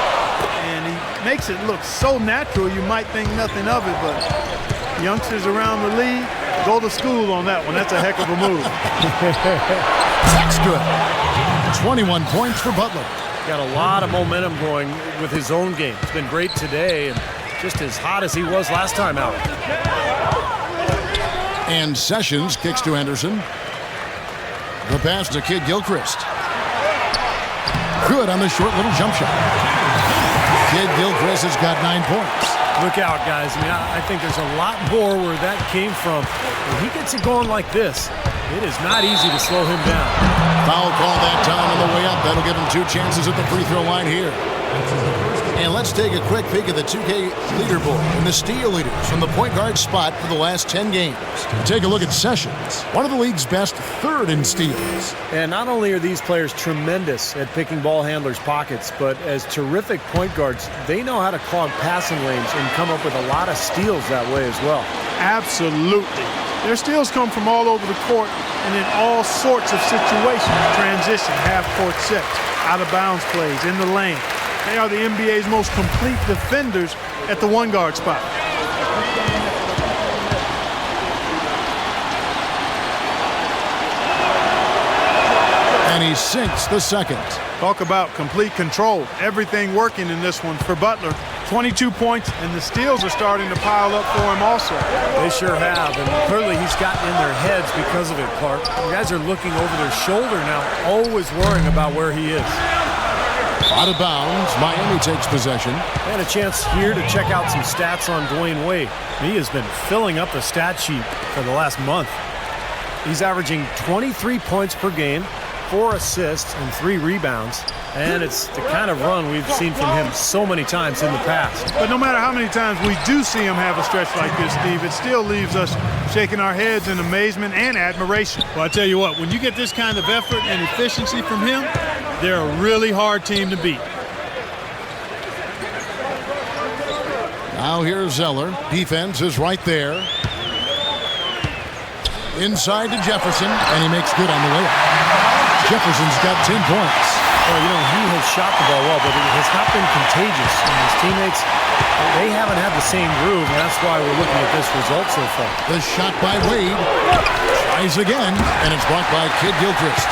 And he makes it look so natural, you might think nothing of it. But youngsters around the league, go to school on that one. That's a heck of a move. That's good. 21 points for Butler. Got a lot of momentum going with his own game. It's been great today and just as hot as he was last time out. And Sessions kicks to Henderson. The pass to Kid Gilchrist. Good on the short little jump shot. Kid Gilchrist has got 9 points. Look out, guys. I mean, I think there's a lot more where that came from. When he gets it going like this, it is not easy to slow him down. Foul call that time on the way up. That'll give him 2 chances at the free throw line here. And let's take a quick peek at the 2K leaderboard and the steal leaders from the point guard spot for the last 10 games. Take a look at Sessions, one of the league's best, 3rd in steals. And not only are these players tremendous at picking ball handlers' pockets, but as terrific point guards, they know how to clog passing lanes and come up with a lot of steals that way as well. Absolutely. Their steals come from all over the court and in all sorts of situations. Transition, half-court sets, out-of-bounds plays, in the lane. They are the NBA's most complete defenders at the one-guard spot. And he sinks the second. Talk about complete control. Everything working in this one for Butler. 22 points, and the steals are starting to pile up for him also. They sure have, and clearly he's gotten in their heads because of it, Clark. The guys are looking over their shoulder now, always worrying about where he is. Out of bounds. Miami takes possession. And a chance here to check out some stats on Dwayne Wade. He has been filling up the stat sheet for the last month. He's averaging 23 points per game, 4 assists, and 3 rebounds. And it's the kind of run we've seen from him so many times in the past. But no matter how many times we do see him have a stretch like this, Steve, it still leaves us shaking our heads in amazement and admiration. Well, I tell you what, when you get this kind of effort and efficiency from him, they're a really hard team to beat. Now here's Zeller. Defense is right there. Inside to Jefferson, and he makes good on the layup. Jefferson's got 10 points. Well, you know, he has shot the ball well, but it has not been contagious. And his teammates, they haven't had the same groove, and that's why we're looking at this result so far. The shot by Wade. Tries again, and it's blocked by Kid Gilchrist.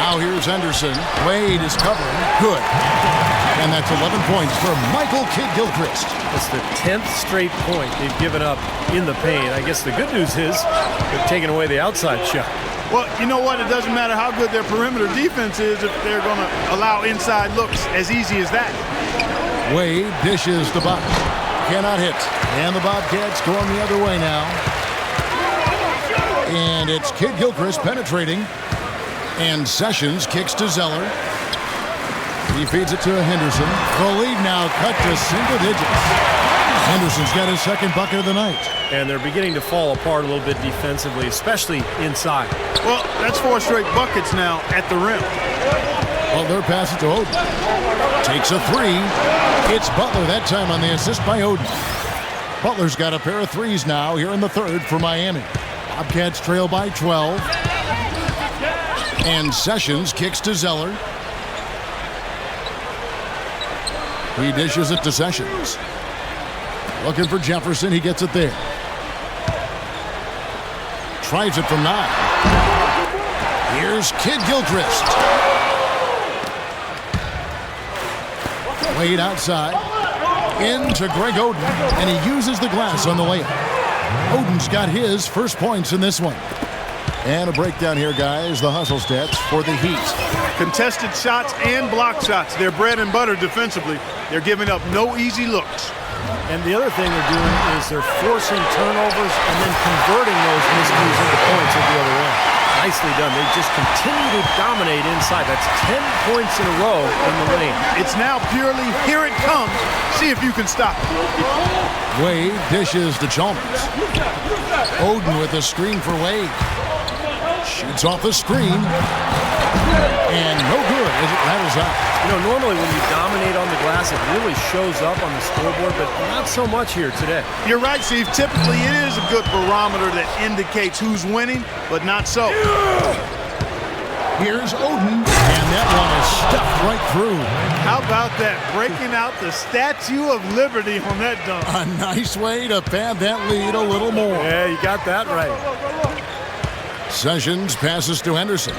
Now here's Henderson. Wade is covering. Good. And that's 11 points for Michael Kid Gilchrist. It's the 10th straight point they've given up in the paint. I guess the good news is they're taking away the outside shot. Well, you know what? It doesn't matter how good their perimeter defense is if they're going to allow inside looks as easy as that. Wade dishes the box. Cannot hit. And the Bobcats going the other way now. And it's Kid Gilchrist penetrating. And Sessions kicks to Zeller. He feeds it to Henderson. The lead now cut to single digits. Henderson's got his second bucket of the night. And they're beginning to fall apart a little bit defensively, especially inside. Well, that's 4 straight buckets now at the rim. Well, they're passing to Oden. Takes a 3. It's Butler that time on the assist by Oden. Butler's got a pair of threes now here in the third for Miami. Bobcats trail by 12. And Sessions kicks to Zeller. He dishes it to Sessions. Looking for Jefferson. He gets it there. Tries it from 9. Here's Kid Gilchrist. Wade outside. Into Greg Oden. And he uses the glass on the layup. Oden's got his first points in this one. And a breakdown here, guys. The hustle stats for the Heat. Contested shots and block shots. They're bread and butter defensively. They're giving up no easy looks. And the other thing they're doing is they're forcing turnovers and then converting those miscues into points at the other end. Nicely done. They just continue to dominate inside. That's 10 points in a row in the lane. It's now purely here it comes. See if you can stop it. Wade dishes to Chalmers. Oden with a screen for Wade. Shoots off the screen. And no good as it rattles out. You know, normally when you dominate on the glass, it really shows up on the scoreboard, but not so much here today. You're right, Steve. Typically, it is a good barometer that indicates who's winning, but not so. Here's Oden, and that one is stuffed right through. How about that? Breaking out the Statue of Liberty on that dunk. A nice way to pad that lead a little more. Yeah, you got that right. Sessions passes to Henderson.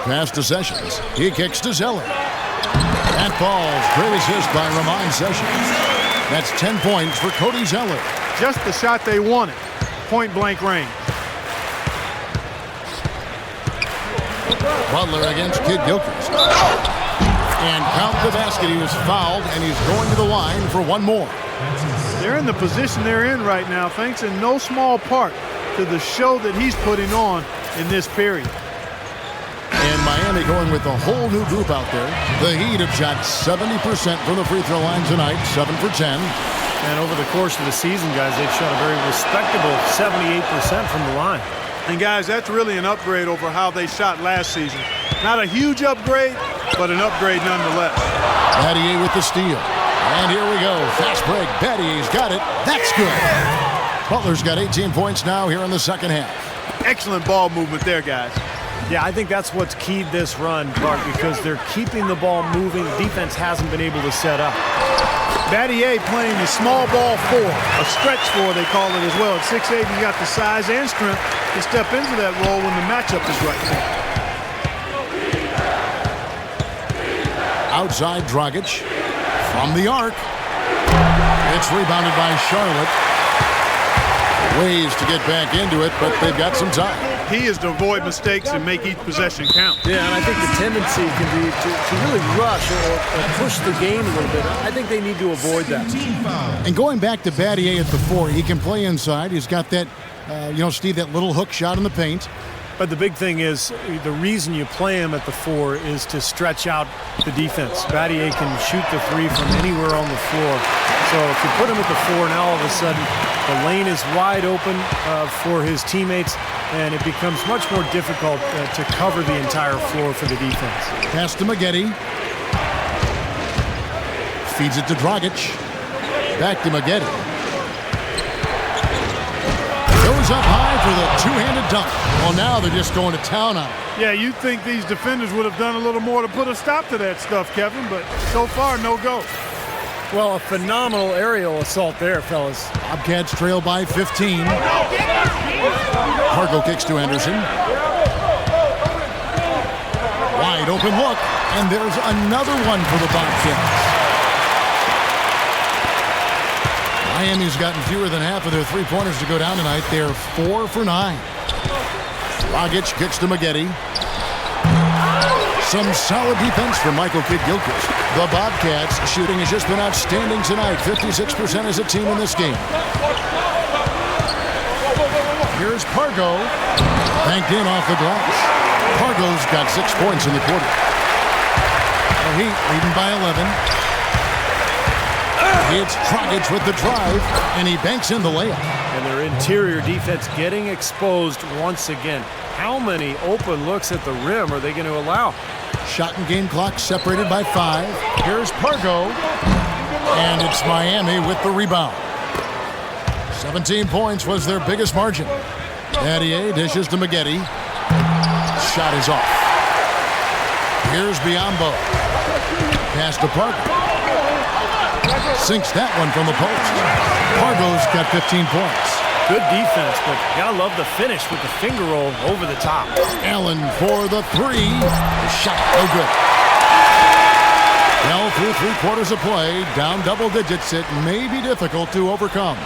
Pass to Sessions. He kicks to Zeller. That falls. Great assist by Ramon Sessions. That's 10 points for Cody Zeller. Just the shot they wanted. Point-blank range. Butler against Kid Gilchrist. And count the basket. He was fouled, and he's going to the line for one more. They're in the position they're in right now, thanks in no small part to the show that he's putting on in this period. And Miami going with a whole new group out there. The Heat have shot 70% from the free throw line tonight, 7 for 10. And over the course of the season, guys, they've shot a very respectable 78% from the line. And guys, that's really an upgrade over how they shot last season. Not a huge upgrade, but an upgrade nonetheless. Battier with the steal. And here we go. Fast break. Battier's got it. That's good. Butler's got 18 points now here in the second half. Excellent ball movement there, guys. Yeah, I think that's what's keyed this run, Clark, because they're keeping the ball moving. Defense hasn't been able to set up. Battier playing the small ball 4, a stretch 4 they call it as well. At 6'8", he got the size and strength to step into that role when the matchup is right. Outside Dragic from the arc. It's rebounded by Charlotte. Ways to get back into it, but they've got some time. He is to avoid mistakes and make each possession count. Yeah, and I think the tendency can be to really rush or push the game a little bit. I think they need to avoid that. And going back to Battier at the 4, he can play inside. He's got that, Steve, that little hook shot in the paint. But the big thing is the reason you play him at the 4 is to stretch out the defense. Battier can shoot the 3 from anywhere on the floor. So if you put him at the 4, now all of a sudden the lane is wide open for his teammates, and it becomes much more difficult to cover the entire floor for the defense. Pass to Maggette. Feeds it to Dragic. Back to Maggette. Goes up high for the two-handed dunk. Well, now they're just going to town on it. Yeah, you'd think these defenders would have done a little more to put a stop to that stuff, Kevin, but so far, no go. Well, a phenomenal aerial assault there, fellas. Bobcats trail by 15. Pargo kicks to Anderson. Wide open look, and there's another one for the Bobcats. Miami's gotten fewer than half of their three-pointers to go down tonight. They're 4 for 9. Dragic kicks to Maggette. Some solid defense from Michael Kidd-Gilchrist. The Bobcats shooting has just been outstanding tonight. 56% as a team in this game. Here's Pargo. Banked in off the glass. Pargo's got 6 points in the quarter. The Heat leading by 11. It's Dragic with the drive, and he banks in the layup. And their interior defense getting exposed once again. How many open looks at the rim are they going to allow? Shot and game clock separated by 5. Here's Pargo, and it's Miami with the rebound. 17 points was their biggest margin. Battier dishes to Maggette. Shot is off. Here's Biyombo. Pass to Pargo. Sinks that one from the post. Pargo's got 15 points. Good defense, but gotta love the finish with the finger roll over the top. Allen for the 3. The shot, no good. Well, through 3 quarters of play, down double digits, it may be difficult to overcome.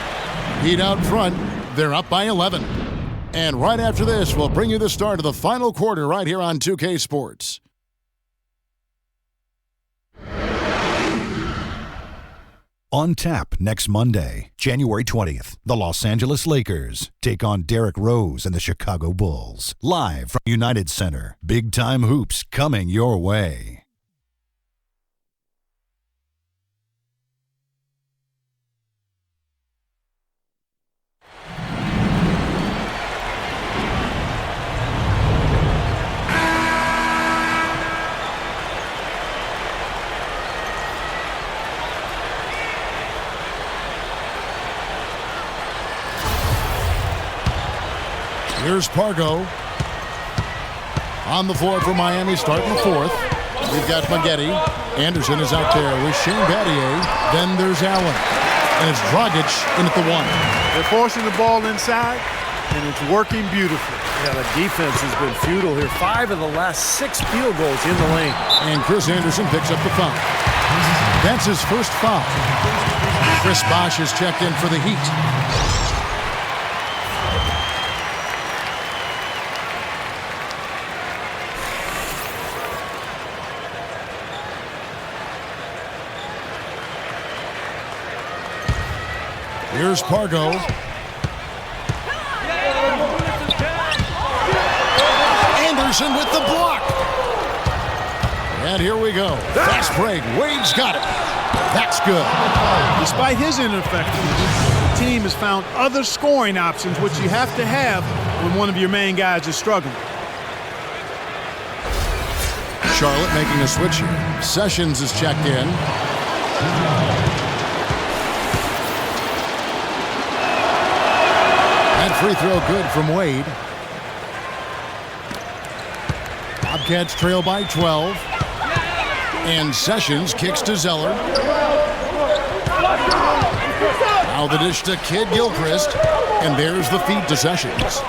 Heat out front, they're up by 11. And right after this, we'll bring you the start of the final quarter right here on 2K Sports. On tap next Monday, January 20th, the Los Angeles Lakers take on Derrick Rose and the Chicago Bulls. Live from United Center, big-time hoops coming your way. Here's Pargo. On the floor for Miami, starting the 4th. We've got Maggette. Anderson is out there with Shane Battier. Then there's Allen. And it's Dragic in at the 1. They're forcing the ball inside, and it's working beautifully. Yeah, the defense has been futile here. 5 of the last 6 field goals in the lane. And Chris Anderson picks up the foul. That's his first foul. Chris Bosh has checked in for the Heat. Here's Pargo. Anderson with the block. And here we go. Fast break. Wade's got it. That's good. Despite his ineffectiveness, the team has found other scoring options, which you have to have when one of your main guys is struggling. Charlotte making a switch here. Sessions is checked in. Free throw good from Wade. Bobcats trail by 12. And Sessions kicks to Zeller. Now the dish to Kidd-Gilchrist. And there's the feed to Sessions.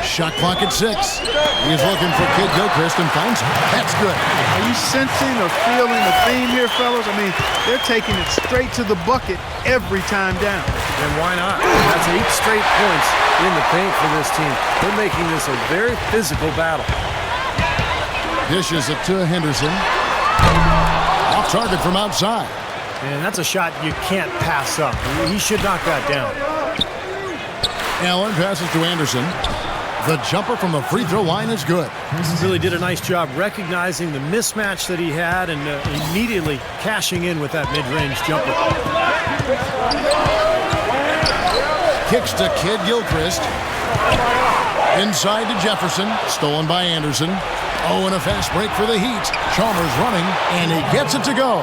Shot clock at 6. He's looking for Kid Gilchrist and finds him. That's good. Are you sensing or feeling the theme here, fellas? I mean, they're taking it straight to the bucket every time down. And why not? That's 8 straight points in the paint for this team. They're making this a very physical battle. Dishes it to Henderson. Off target from outside. And that's a shot you can't pass up. He should knock that down. Allen passes to Anderson. The jumper from the free throw line is good. He really did a nice job recognizing the mismatch that he had and immediately cashing in with that mid-range jumper. Kicks to Kid Gilchrist. Inside to Jefferson. Stolen by Anderson. Oh, and a fast break for the Heat. Chalmers running, and he gets it to go.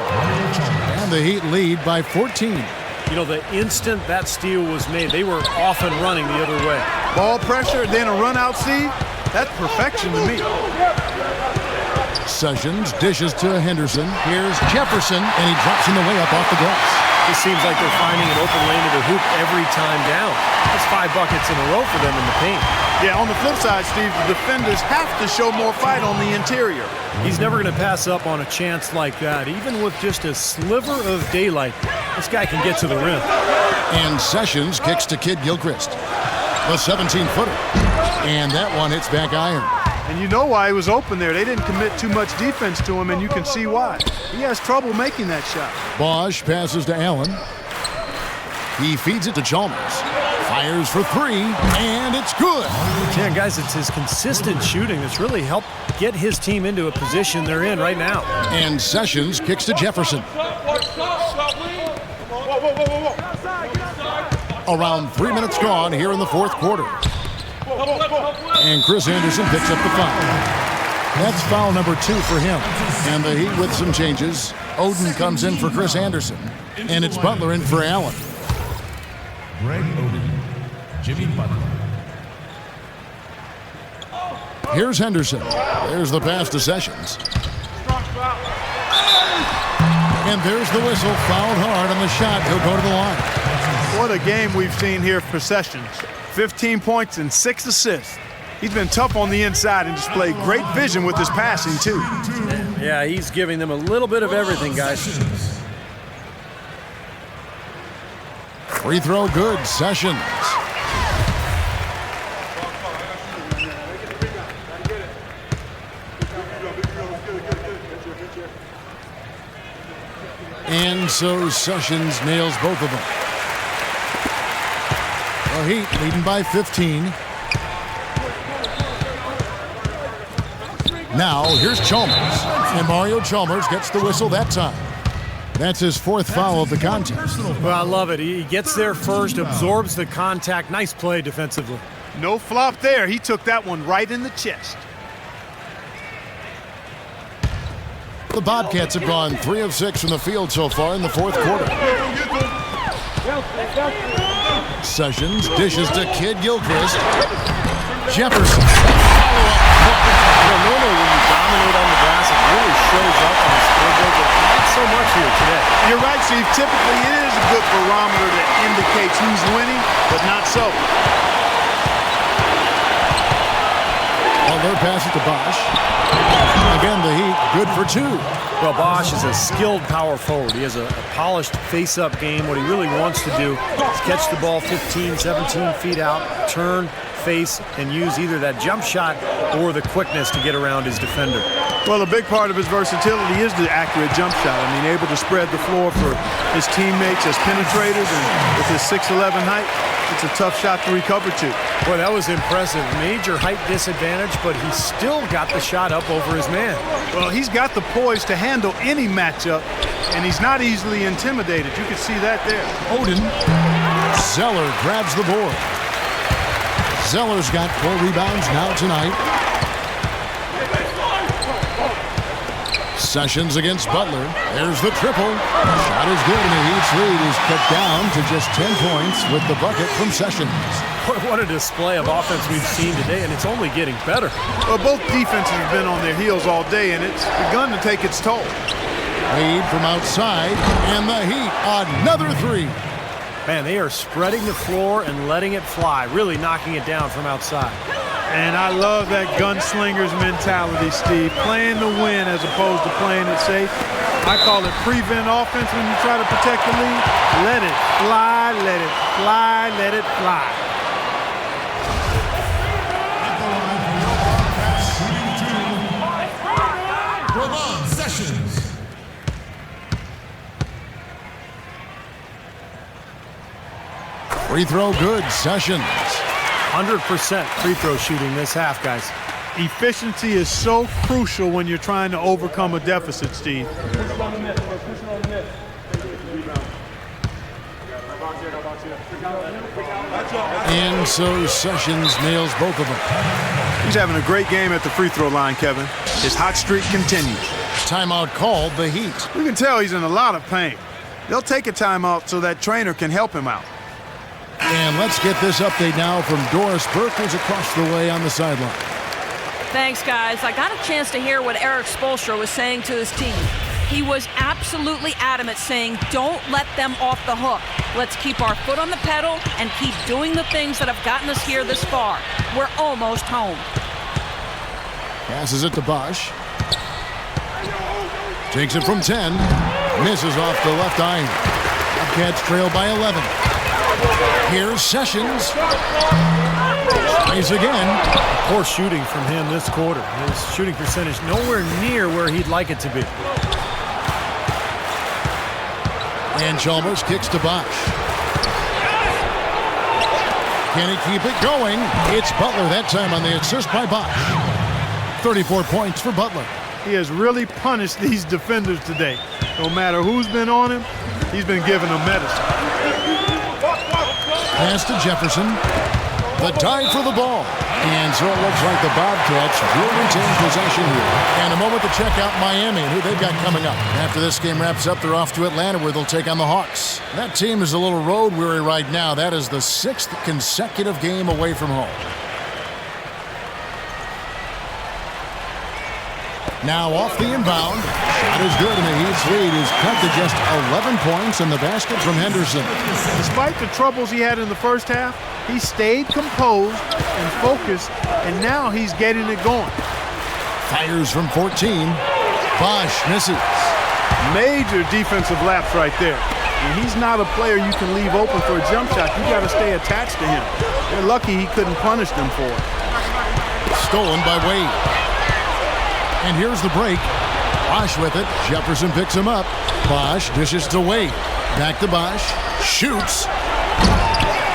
And the Heat lead by 14. You know, the instant that steal was made, they were off and running the other way. Ball pressure, then a run-out see? That's perfection to me. Sessions dishes to Henderson. Here's Jefferson, and he drops him away up off the glass. It seems like they're finding an open lane to the hoop every time down. That's 5 buckets in a row for them in the paint. Yeah, on the flip side, Steve, the defenders have to show more fight on the interior. He's never going to pass up on a chance like that. Even with just a sliver of daylight, this guy can get to the rim. And Sessions kicks to Kid Gilchrist. The 17-footer. And that one hits back iron. And you know why he was open there. They didn't commit too much defense to him, and you can see why. He has trouble making that shot. Bosch passes to Allen. He feeds it to Chalmers. Fires for 3, and it's good. Yeah, guys, it's his consistent shooting that's really helped get his team into a position they're in right now. And Sessions kicks to Jefferson. Around 3 minutes gone here in the fourth quarter. And Chris Anderson picks up the foul. That's foul number 2 for him. And the Heat with some changes. Oden comes in for Chris Anderson. And it's Butler in for Allen. Greg Oden, Jimmy Butler. Here's Henderson. There's the pass to Sessions. And there's the whistle. Fouled hard on the shot. He'll go to the line. What a game we've seen here for Sessions. 15 points and 6 assists. He's been tough on the inside and displayed great vision with his passing, too. Yeah, he's giving them a little bit of everything, guys. Free throw good. Sessions. And so Sessions nails both of them. The Heat leading by 15. Now here's Chalmers. And Mario Chalmers gets the whistle that time. That's his 4th foul of the contest. Well, I love it. He gets there first, absorbs the contact. Nice play defensively. No flop there. He took that one right in the chest. The Bobcats have gone 3 of 6 from the field so far in the fourth quarter. Sessions dishes to Kid Gilchrist. Jefferson. Normally when you dominate on the glass, it really shows up on the scoreboard, but not so much here today. You're right, Steve. Typically, it is a good barometer that indicates who's winning, but not so. Butler passes to Bosch. Again, the Heat good for 2. Well, Bosch is a skilled power forward. He has a polished face-up game. What he really wants to do is catch the ball 15, 17 feet out, turn, face, and use either that jump shot or the quickness to get around his defender. Well, a big part of his versatility is the accurate jump shot. I mean, able to spread the floor for his teammates as penetrators, and with his 6'11" height, it's a tough shot to recover to. Boy, that was impressive. Major height disadvantage, but he still got the shot up over his man. Well, he's got the poise to handle any matchup, and he's not easily intimidated. You can see that there. Oden. Zeller grabs the board. Zeller's got 4 rebounds now tonight. Sessions against Butler. There's the triple. Shot is good, and the Heat's lead is cut down to just 10 points with the bucket from Sessions. What a display of offense we've seen today, and it's only getting better. Well, both defenses have been on their heels all day, and it's begun to take its toll. Lead from outside, and the Heat another 3. Man, they are spreading the floor and letting it fly, really knocking it down from outside. And I love that gunslinger's mentality, Steve. Playing to win as opposed to playing it safe. I call it prevent offense when you try to protect the lead. Let it fly, let it fly, let it fly. Ramon Sessions. Free throw good, Sessions. 100% free throw shooting this half, guys. Efficiency is so crucial when you're trying to overcome a deficit, Steve. And so Sessions nails both of them. He's having a great game at the free throw line, Kevin. His hot streak continues. Timeout called, the Heat. You can tell he's in a lot of pain. They'll take a timeout so that trainer can help him out. And let's get this update now from Doris Burke, who's across the way on the sideline. Thanks, guys. I got a chance to hear what Eric Spoelstra was saying to his team. He was absolutely adamant, saying, don't let them off the hook. Let's keep our foot on the pedal and keep doing the things that have gotten us here this far. We're almost home. Passes it to Bosch. Takes it from 10. Misses off the left iron. Bobcats trail by 11. Here's Sessions. Tries again. Poor shooting from him this quarter. His shooting percentage nowhere near where he'd like it to be. And Chalmers kicks to Bosch. Can he keep it going? It's Butler that time on the assist by Bosch. 34 points for Butler. He has really punished these defenders today. No matter who's been on him, he's been giving them medicine. Pass to Jefferson. The dive for the ball. And so it looks like the Bobcats will retain possession here. And a moment to check out Miami and who they've got coming up. After this game wraps up, they're off to Atlanta where they'll take on the Hawks. That team is a little road weary right now. That is the 6th consecutive game away from home. Now off the inbound. Shot is good, and the Heat's lead is cut to just 11 points in the basket from Henderson. Despite the troubles he had in the first half, he stayed composed and focused, and now he's getting it going. Fires from 14. Bosch misses. Major defensive lapse right there. And he's not a player you can leave open for a jump shot. You got to stay attached to him. They're lucky he couldn't punish them for it. Stolen by Wade. And here's the break. Bosch with it. Jefferson picks him up. Bosch dishes to Wade. Back to Bosch. Shoots.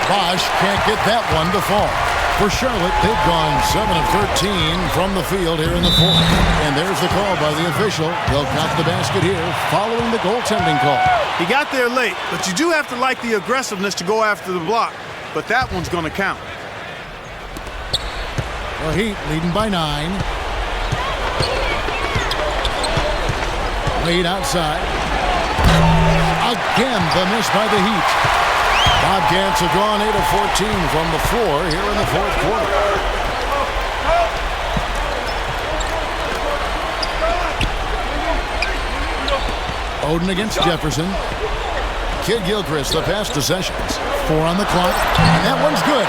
Bosch can't get that one to fall. For Charlotte, they've gone 7 of 13 from the field here in the fourth. And there's the call by the official. They'll count the basket here following the goaltending call. He got there late, but you do have to like the aggressiveness to go after the block. But that one's going to count. The Heat leading by 9. Wade outside. Again, the miss by the Heat. Bobcats have gone 8 of 14 from the floor here in the fourth quarter. Oden against Jefferson. Kid Gilchrist, the pass to Sessions. 4 on the clock, and that one's good.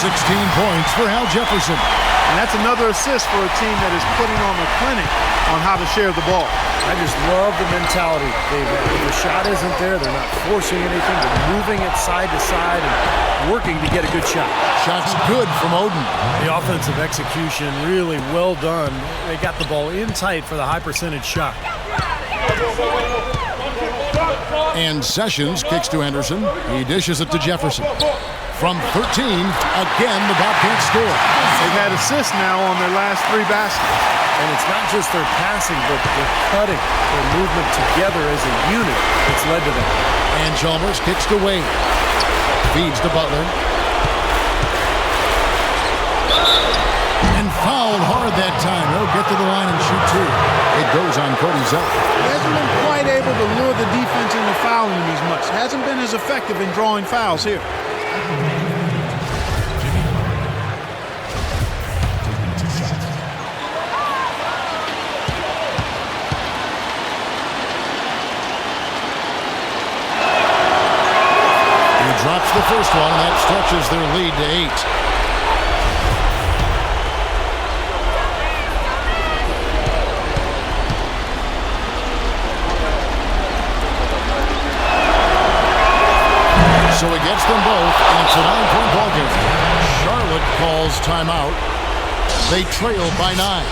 16 points for Al Jefferson. And that's another assist for a team that is putting on a clinic on how to share the ball. I just love the mentality, David. If the shot isn't there, they're not forcing anything. They're moving it side to side and working to get a good shot. Shot's good from Oden. The offensive execution really well done. They got the ball in tight for the high percentage shot. And Sessions kicks to Henderson. He dishes it to Jefferson. From 13, again, the Bobcats score. They've had assists now on their last 3 baskets. And it's not just their passing, but their cutting, their movement together as a unit that's led to that. And Chalmers kicks to Wade. Feeds to Butler. And fouled hard that time. He'll get to the line and shoot 2. It goes on Cody Zeller. He hasn't been quite able to lure the defense into fouling him as much. Hasn't been as effective in drawing fouls here. drops the first one, and that stretches their lead to 8. So he gets them both, and it's a 9-point ball game. Charlotte calls timeout. They trail by 9.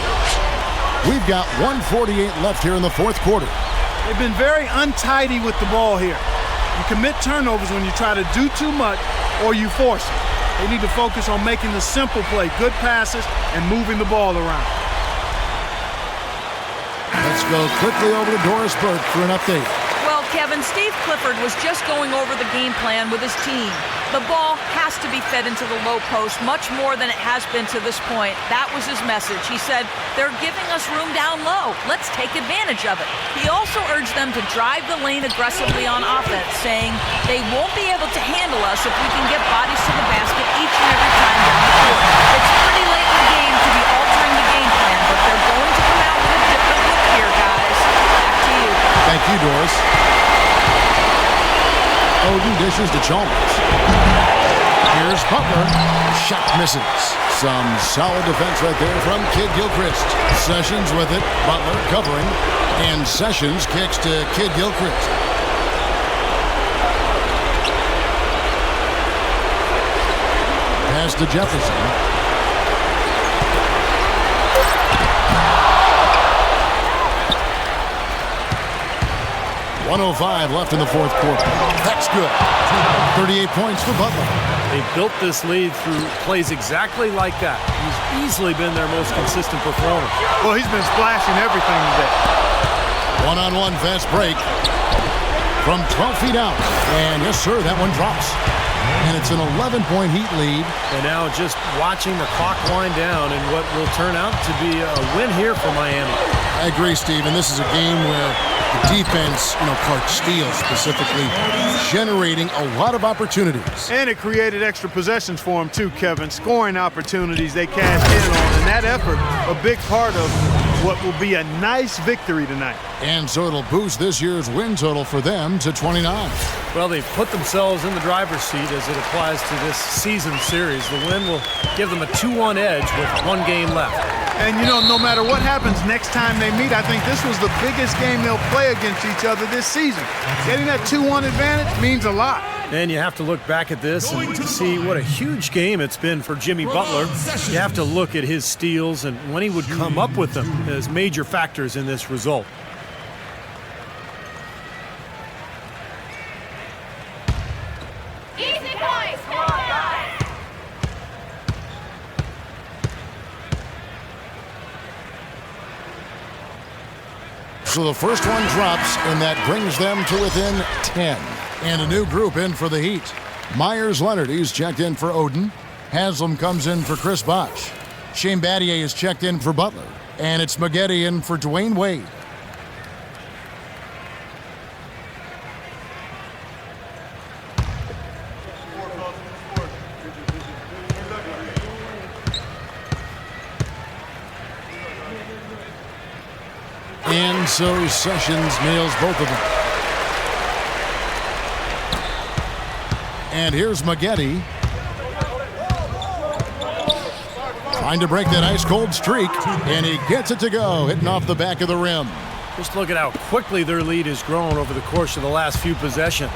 We've got 1:48 left here in the fourth quarter. They've been very untidy with the ball here. You commit turnovers when you try to do too much or you force it. They need to focus on making the simple play, good passes, and moving the ball around. Let's go quickly over to Doris Burke for an update. Well, Kevin, Steve Clifford was just going over the game plan with his team. The ball has to be fed into the low post much more than it has been to this point. That was his message. He said, they're giving us room down low. Let's take advantage of it. He also urged them to drive the lane aggressively on offense, saying they won't be able to handle us if we can get bodies to the basket each and every time down the court. It's pretty late in the game to be altering the game plan, but they're going to come out with a different look here, guys. Back to you. Thank you, Doris. Oden dishes to Chalmers. Here's Butler. Shot misses. Some solid defense right there from Kid Gilchrist. Sessions with it. Butler covering. And Sessions kicks to Kid Gilchrist. Pass to Jefferson. 1:05 left in the fourth quarter. That's good. 38 points for Butler. They built this lead through plays exactly like that. He's easily been their most consistent performer. Well, he's been splashing everything today. One-on-one fast break from 12 feet out. And yes, sir, that one drops. And it's an 11-point Heat lead. And now just watching the clock wind down and what will turn out to be a win here for Miami. I agree, Steve, and this is a game where the defense, Clark Steele specifically, generating a lot of opportunities. And it created extra possessions for him too, Kevin. Scoring opportunities they cashed in on, and that effort, a big part of what will be a nice victory tonight. And so it'll boost this year's win total for them to 29. Well, they've put themselves in the driver's seat as it applies to this season series. The win will give them a 2-1 edge with one game left. And, no matter what happens next time they meet, I think this was the biggest game they'll play against each other this season. Getting that 2-1 advantage means a lot. And you have to look back at this and see what a huge game it's been for Jimmy Butler. You have to look at his steals and when he would come up with them as major factors in this result. So the first one drops, and that brings them to within 10. And a new group in for the Heat. Myers-Leonard, he's checked in for Oden. Haslam comes in for Chris Bosh. Shane Battier is checked in for Butler. And it's Maggette in for Dwayne Wade. And so Sessions nails both of them. And here's Maggette. Trying to break that ice-cold streak. And he gets it to go, hitting off the back of the rim. Just look at how quickly their lead has grown over the course of the last few possessions.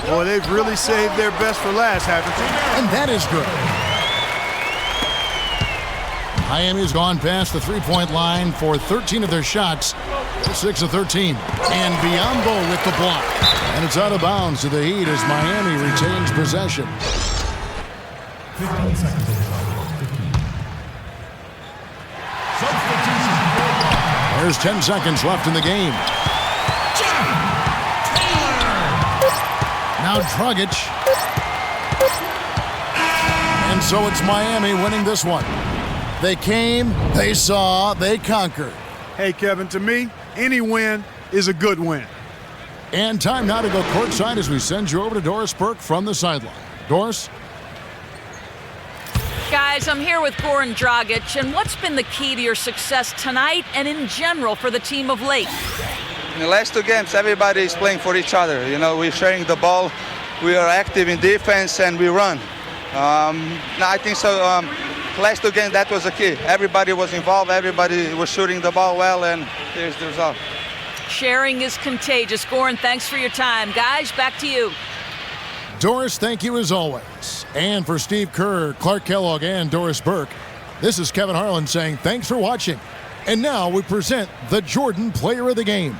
Boy, they've really saved their best for last, haven't they? And that is good. Miami's gone past the three-point line for 13 of their shots. 6 of 13. And Biombo with the block. And it's out of bounds to the Heat as Miami retains possession. 15 seconds. 15. There's 10 seconds left in the game. Now Dragic. And so it's Miami winning this one. They came, they saw, they conquered. Hey, Kevin, to me, any win is a good win. And time now to go courtside as we send you over to Doris Burke from the sideline. Doris? Guys, I'm here with Goran Dragic, and what's been the key to your success tonight and in general for the team of late? In the last two games, everybody is playing for each other. We're sharing the ball. we are active in defense and we run. I think so. Last two games, that was the key. Everybody was involved. Everybody was shooting the ball well, and here's the result. Sharing is contagious. Goran, thanks for your time. Guys, back to you. Doris, thank you as always. And for Steve Kerr, Clark Kellogg, and Doris Burke, this is Kevin Harlan saying thanks for watching. And now we present the Jordan Player of the Game.